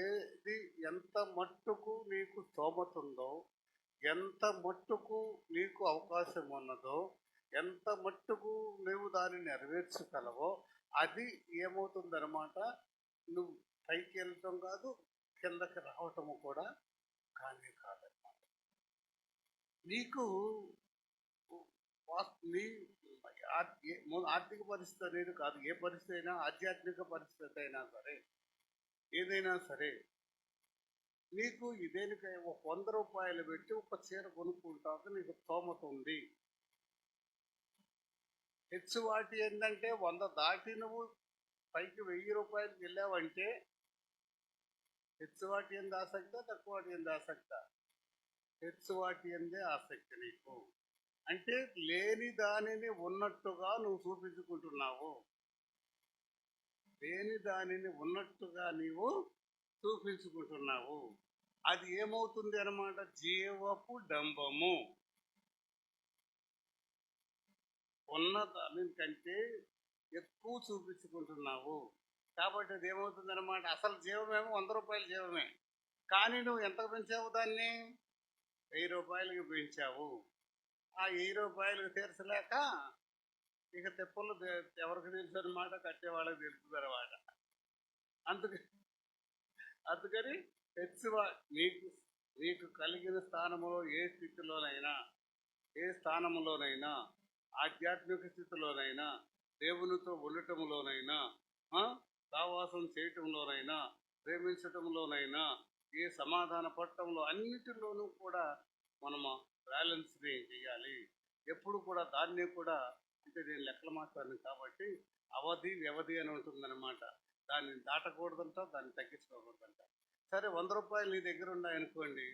ఏది ఎంత మట్టుకు నీకు స్తోమత ఉందో, ఎంత మట్టుకు నీకు అవకాశం ఉన్నదో, ఎంత మట్టుకు నువ్వు దాన్ని నెరవేర్చగలవో అది ఏమవుతుందన్నమాట. నువ్వు పైకి వెళ్ళటం కాదు, కిందకి రావటము కూడా కానే కాదన్నమాట. నీకు నీ ఆర్థిక పరిస్థితి అనేది కాదు, ఏ పరిస్థితి అయినా, ఆధ్యాత్మిక పరిస్థితి అయినా సరే, ఏదైనా సరే, నీకు ఇదేనికై ఒక 100 రూపాయలు పెట్టి ఒక చీర కొనుక్కుంటాక నీకు స్తోమత ఉంది. హెచ్చువాటి ఏంటంటే 100 దాటి నువ్వు పైకి 1000 రూపాయలకి వెళ్ళావంటే హెచ్చువాటి ఎందు ఆసక్త, తక్కువ వాటి ఎందు ఆసక్త? హెచ్చువాటి ఎందే ఆసక్తి నీకు. అంటే లేని దానిని ఉన్నట్టుగా నువ్వు చూపించుకుంటున్నావు. లేని దానిని ఉన్నట్టుగా నీవు చూపించుకుంటున్నావు. అది ఏమవుతుంది అన్నమాట? జీవపు డంబము. ఉన్న దానికంటే ఎక్కువ చూపించుకుంటున్నావు కాబట్టి అది ఏమవుతుంది అనమాట? అసలు జీవమేమో 100 రూపాయల జీవమే, కానీ నువ్వు ఎంత పెంచావు దాన్ని? 1000 రూపాయలకి పెంచావు. ఆ 1000 రూపాయలకు తీర్చలేక ఇక తెప్పలు ఎవరికి తెలుసు అనమాట? కట్టేవాళ్ళకి తెలుస్తుంది అనమాట. అందుకని హెచ్చువా నీకు నీకు కలిగిన స్థానంలో ఏ స్థానంలోనైనా, ఆధ్యాత్మిక స్థితిలోనైనా, దేవునితో ఉండటంలోనైనా, సావాసం చేయటంలోనైనా, ప్రేమించటంలోనైనా, ఏ సమాధాన పట్టడంలో, అన్నిటిలోనూ కూడా మనము బ్యాలెన్స్ని చేయాలి. ఎప్పుడు కూడా దాన్ని కూడా, అంటే నేను లెక్కలు మాట్లాడాను కాబట్టి అవధి వ్యవధి అని ఉంటుందన్నమాట. దాన్ని దాటకూడదంట, దాన్ని తగ్గించుకోకూడదంట. సరే 100 రూపాయలు నీ దగ్గర ఉన్నాయనుకోండి,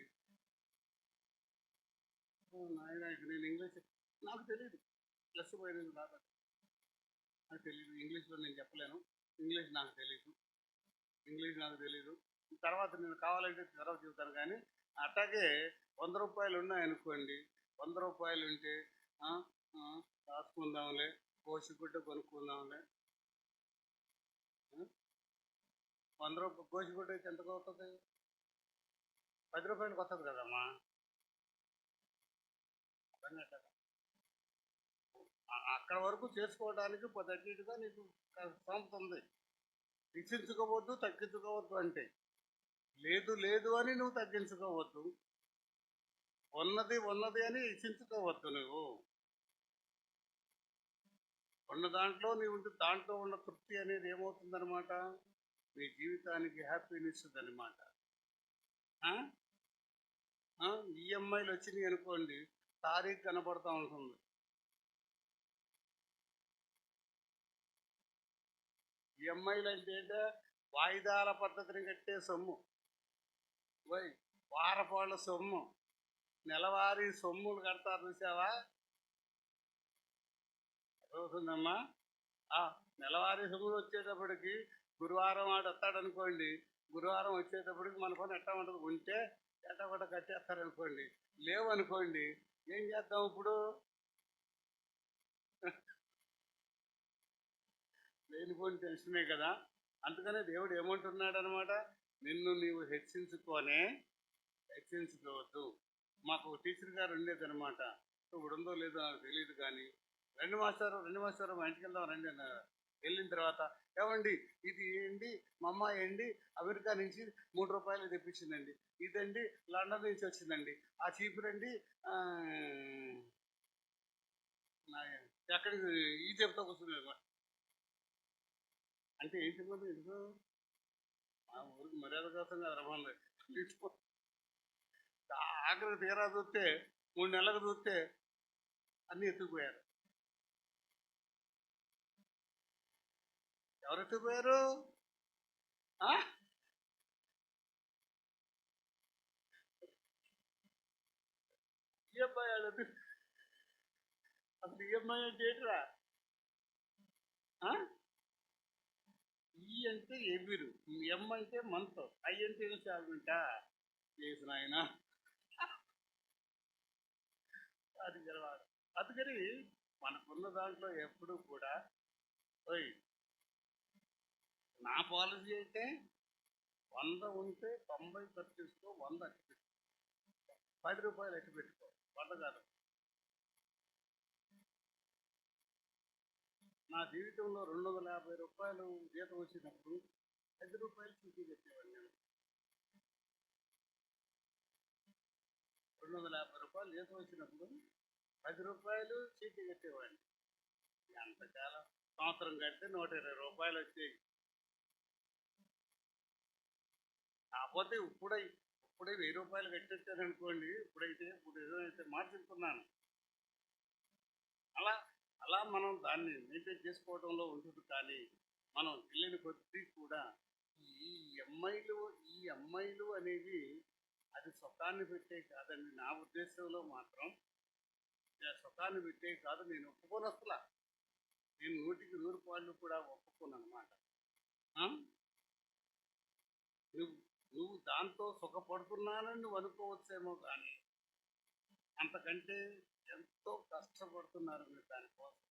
నాయన నేను ఇంగ్లీష్ నాకు తెలియదు, ప్లస్ పోయినది కాబట్టి నాకు తెలియదు, ఇంగ్లీష్లో నేను చెప్పలేను, ఇంగ్లీష్ నాకు తెలీదు, తర్వాత నేను కావాలంటే తర్వాత చెబుతాను. కానీ అట్లాగే 100 రూపాయలు ఉన్నాయనుకోండి, 100 రూపాయలు ఉంటే రాసుకుందాంలే, కోసిగుడ్డ కొనుక్కుందాంలే. 100 రూపాయలు కోసిగుడ్డ అయితే ఎంతకు అవుతుంది? 10 రూపాయలకు వస్తుంది కదమ్మా. అక్కడ వరకు చేసుకోవడానికి తగ్గట్టుగా నీకు స్తోమత ఉంది. హెచ్చించుకోవద్దు, తగ్గించుకోవద్దు. అంటే లేదు అని నువ్వు తగ్గించుకోవద్దు, ఉన్నది అని హెచ్చించుకోవద్దు. నువ్వు ఉన్న దాంట్లో నీవు ఉంటే దాంట్లో ఉన్న తృప్తి అనేది ఏమవుతుందన్నమాట? నీ జీవితానికి హ్యాపీనెస్ అనమాట. ఈఎంఐలు వచ్చినాయి అనుకోండి, తారీఖు కనపడతా ఉంటుంది. ఈఎంఐలు అంటే వాయిదాల పద్ధతిని కట్టే సొమ్ము, వారపాళ్ళ సొమ్ము, నెలవారీ సొమ్ములు కడతారు, చూసావా? అవుతుందమ్మా. నెలవారీ సొమ్ములు వచ్చేటప్పటికి గురువారం వాడు వస్తాడనుకోండి, గురువారం వచ్చేటప్పటికి మన పని ఎట్టా ఉంటుంది? ఉంటే ఎట్టా కూడా కట్టేస్తారనుకోండి, లేవనుకోండి, ఏం చేద్దాం ఇప్పుడు? లేనిపోని టెన్షనే కదా. అందుకనే దేవుడు ఏమంటున్నాడు అనమాట? నిన్ను నీవు హెచ్చించుకోవద్దు. మాకు టీచర్ గారు ఉండేదనమాట, ఇప్పుడు ఉందో లేదో నాకు తెలియదు, కానీ రెండు మాస్టారు మా ఇంటికి వెళ్దాం రండి అన్నారు. వెళ్ళిన తర్వాత, ఏమండి ఇది ఏంటి, మా అమ్మాయి ఏంటి అమెరికా నుంచి 3 రూపాయలు తెప్పించిందండి, ఇదండి లండన్ నుంచి వచ్చిందండి, ఆ చీపురండి ఎక్కడికి ఈ చెప్తా కూర్చున్నారు. అంటే ఏంటి మరి ఎందుకు ఆ ఊరికి మర్యాద కోసం కదా రమ్మని. ఆఖరికి తీరా చూస్తే 3 నెలలకు చూస్తే అన్నీ ఎత్తుకుపోయారు. ఎవరు ఎత్తుకుపోయారు? ఈఎంఐ అసలు ఈఎంఐ అంటే ఏంటిరా? అంటే ఎవిరు, ఎం అంటే మంత్, ఐ అంటే ఇన్స్టాల్మెంటా చేసిన ఆయన అది గెలవాలి. అందుకని మనకున్న దాంట్లో ఎప్పుడు కూడా ఓయ్ నా పాలసీ అయితే 100 ఉంటే 90 ఖర్చు చేసుకో, 100 అట్టి పెట్టుకో, 10 రూపాయలు అట్టి పెట్టుకో, 100 కాదు. నా జీవితంలో 250 రూపాయలు జీతం వచ్చినప్పుడు 10 రూపాయలు చీటీ పెట్టేవాడిని నేను. 250 రూపాయలు జీతం వచ్చినప్పుడు 10 రూపాయలు చీటీ కట్టేవాడిని. ఎంతకాలం సంవత్సరం కడితే 120 రూపాయలు వచ్చాయి. కాకపోతే ఇప్పుడే 1000 రూపాయలు కట్టేస్తాను అనుకోండి, ఇప్పుడు ఏదైతే మార్చుకున్నాను. అలా అలా మనం దాన్ని మెయింటైన్ చేసుకోవడంలో ఉంటుంది. కానీ మనం వెళ్ళిన కొద్దీ కూడా ఈ అమ్మాయిలు అనేవి అది సుఖాన్ని పెట్టే కాదండి. నా ఉద్దేశంలో మాత్రం సుఖాన్ని పెట్టే కాదు. నేను ఒప్పుకోను అసలు. నేను 100కి 100 పాళ్ళు కూడా ఒప్పుకోను అనమాట. నువ్వు దాంతో సుఖపడుతున్నానని నువ్వు అనుకోవచ్చేమో, కానీ అంతకంటే ఎంతో కష్టపడుతున్నారు మీరు దానికోసం.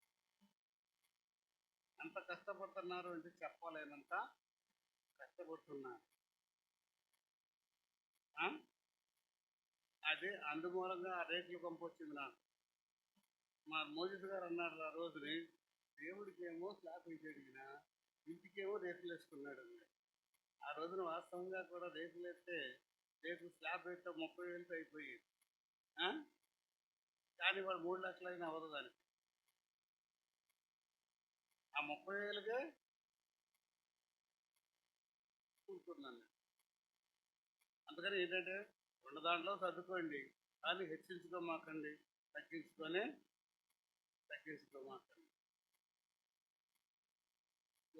ఎంత కష్టపడుతున్నారు అంటే చెప్పలేనంత కష్టపడుతున్నారు. అదే అందుమూలంగా ఆ రేట్లు పంపొచ్చింది నాకు. మా మోజిత్ గారు అన్నారు ఆ రోజుని, దేవుడికి ఏమో స్లాబ్ వేసి అడిగినా ఇంటికేమో రేట్లు వేసుకున్నాడు అన్నాడు. ఆ రోజున వాస్తవంగా కూడా రేట్లు వేస్తే రేట్లు స్లాబ్ వేస్తే 30,000 అయిపోయేది. కానీ వాడు 3 లక్షలు అయినా అవ్వదు దానికి. ఆ 30,000కే కూర్చున్నాను. అందుకని ఏంటంటే ఉన్న దాంట్లో సర్దుకోండి, కానీ హెచ్చించుకోమాకండి, తగ్గించుకోమాకండి.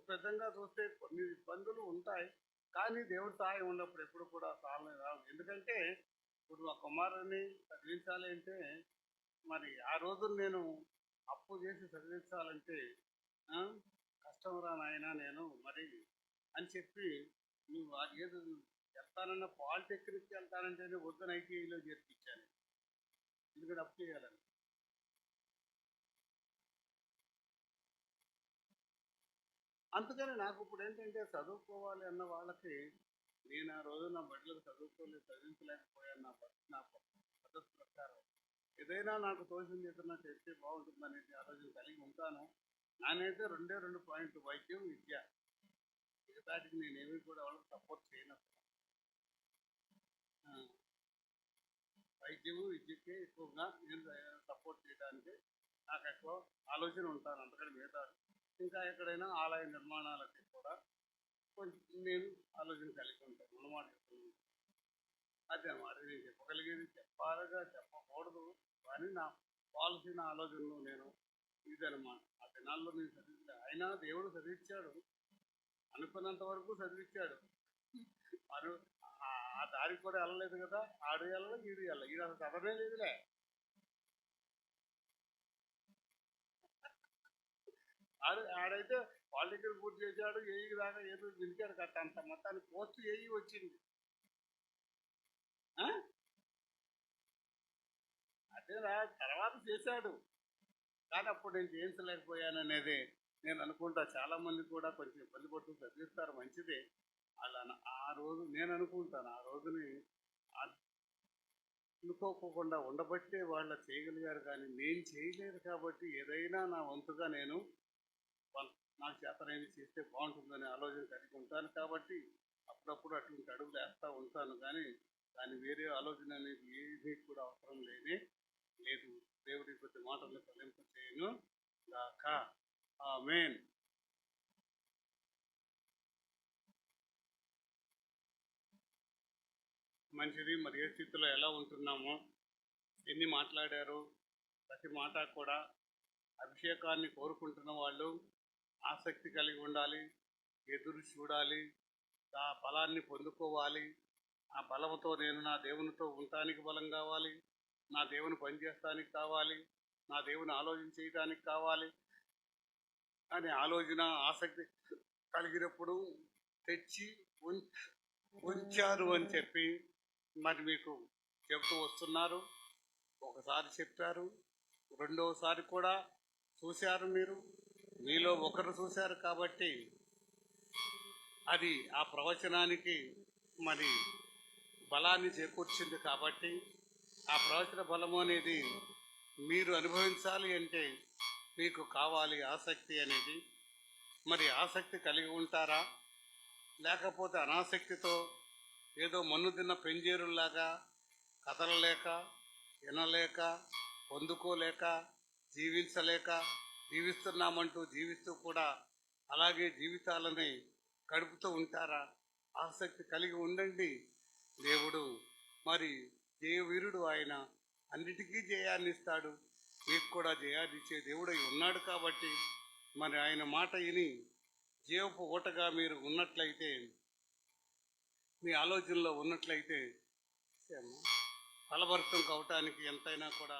విధంగా చూస్తే కొన్ని ఇబ్బందులు ఉంటాయి, కానీ దేవుడి సహాయం ఉన్నప్పుడు ఎప్పుడు కూడా సాధన రాదు. ఎందుకంటే ఇప్పుడు మా కుమారుని చదివించాలి అంటే, మరి ఆ రోజు నేను అప్పు చేసి చదివించాలంటే కష్టం రా నాయన నేను మరి అని చెప్పి, నువ్వు ఏదో వెళ్తానన్న పాలిటెక్నిక్కి వెళ్తానంటేనే వద్దని ఐటీఐలో చేర్పించాను. ఎందుకంటే అప్పు చేయాలని. అందుకని నాకు ఇప్పుడు ఏంటంటే చదువుకోవాలి అన్న వాళ్ళకి, నేను ఆ రోజు నా బట్టలకు చదివించలేకపోయాను. నా పద్ధతి ప్రకారం ఏదైనా నాకు తోచింది ఏదైనా చేస్తే బాగుంటుందనేది ఆలోచన కలిగి ఉంటాను. నానైతే 2 పాయింట్లు వైద్యం, విద్య. మిగతాటికి నేనేమి కూడా వాళ్ళకి సపోర్ట్ చేయను. వైద్యము విద్యకే ఎక్కువగా నేను సపోర్ట్ చేయడానికి నాకు ఎక్కువ ఆలోచన ఉంటాను. అందుకని మిగతా ఇంకా ఎక్కడైనా ఆలయ నిర్మాణాలకి కూడా కొంచెం నేను ఆలోచన కలిగి ఉంటాను అన్నమాట. అదే అన్నమాట నేను చెప్పగలిగేది. చెప్పకూడదు, కానీ నా పాలసీ, నా ఆలోచనలు నేను ఇదనమాట. ఆ దినాల్లో నేను అయినా దేవుడు చదివించాడు, అనుకున్నంత వరకు చదివించాడు. ఆ దారికి కూడా వెళ్ళలేదు కదా, ఆడు వెళ్ళాలి, ఈడు వెళ్ళాలి. ఈడు అసలు చదవనే లేదులే. ఆడైతే పాలిటెక్నిక్ పూర్తి చేశాడు, ఏఈ దాకా ఏదో గెలిచాడు కట్ట. అంత మొత్తానికి పోస్ట్ ఏఈ వచ్చింది. అదేనా తర్వాత చేశాడు, కానీ అప్పుడు నేను చేయించలేకపోయాను అనేది నేను అనుకుంటా. చాలా మంది కూడా కొంచెం ఇబ్బంది పడుతూ చదివిస్తారు, మంచిదే. అలా ఆ రోజు నేను అనుకుంటాను, ఆ రోజుని అనుకోకుండా ఉండబట్టే వాళ్ళు చేయగలిగారు, కానీ నేను చేయలేదు. కాబట్టి ఏదైనా నా వంతుగా నేను నాకు చేతనైనా చేస్తే బాగుంటుందనే ఆలోచన కలిగి ఉంటాను. కాబట్టి అప్పుడప్పుడు అటువంటి అడుగులు వేస్తూ ఉంటాను, కానీ దాని వేరే ఆలోచన అనేది ఏది కూడా అవసరం లేదు. దేవుడి కొద్ది మాటలు ఫలింప చేయను గాక. ఆమేన్. మంచిది. మరి ఏ స్థితిలో ఎలా ఉంటున్నామో, ఎన్ని మాట్లాడారు, ప్రతి మాట కూడా అభిషేకాన్ని కోరుకుంటున్న వాళ్ళు ఆసక్తి కలిగి ఉండాలి, ఎదురు చూడాలి, ఆ బలాన్ని పొందుకోవాలి. ఆ బలంతో నేను నా దేవునితో ఉండటానికి బలం కావాలి, నా దేవుని పనిచేయడానికి కావాలి, నా దేవుని ఆలోచన చేయడానికి కావాలి అనే ఆలోచన, ఆసక్తి కలిగినప్పుడు తెచ్చి ఉంచారు అని చెప్పి మరి మీకు చెబుతూ వస్తున్నారు. ఒకసారి చెప్పారు, రెండవసారి కూడా చూశారు. మీలో ఒకరు చూశారు కాబట్టి అది ఆ ప్రవచనానికి మరి బలాన్ని చేకూర్చింది. కాబట్టి ఆ ప్రవచన బలము అనేది మీరు అనుభవించాలి అంటే మీకు కావాలి ఆసక్తి అనేది. మరి ఆసక్తి కలిగి ఉంటారా? లేకపోతే అనాసక్తితో ఏదో మన్ను తిన్న పెంజేరుల్లాగా కదలలేక, వినలేక, పొందుకోలేక, జీవించలేక, జీవిస్తున్నామంటూ జీవిస్తూ కూడా అలాగే జీవితాలని గడుపుతూ ఉంటారా? ఆసక్తి కలిగి ఉండండి. దేవుడు మరి జయవీరుడు, ఆయన అన్నిటికీ జయాన్ని ఇస్తాడు. మీకు కూడా జయాన్ని ఇచ్చే దేవుడై ఉన్నాడు. కాబట్టి మరి ఆయన మాట విని జీవపు ఊటగా మీరు ఉన్నట్లయితే, మీ ఆలోచనలో ఉన్నట్లయితే ఫలభరితం కావటానికి ఎంతైనా కూడా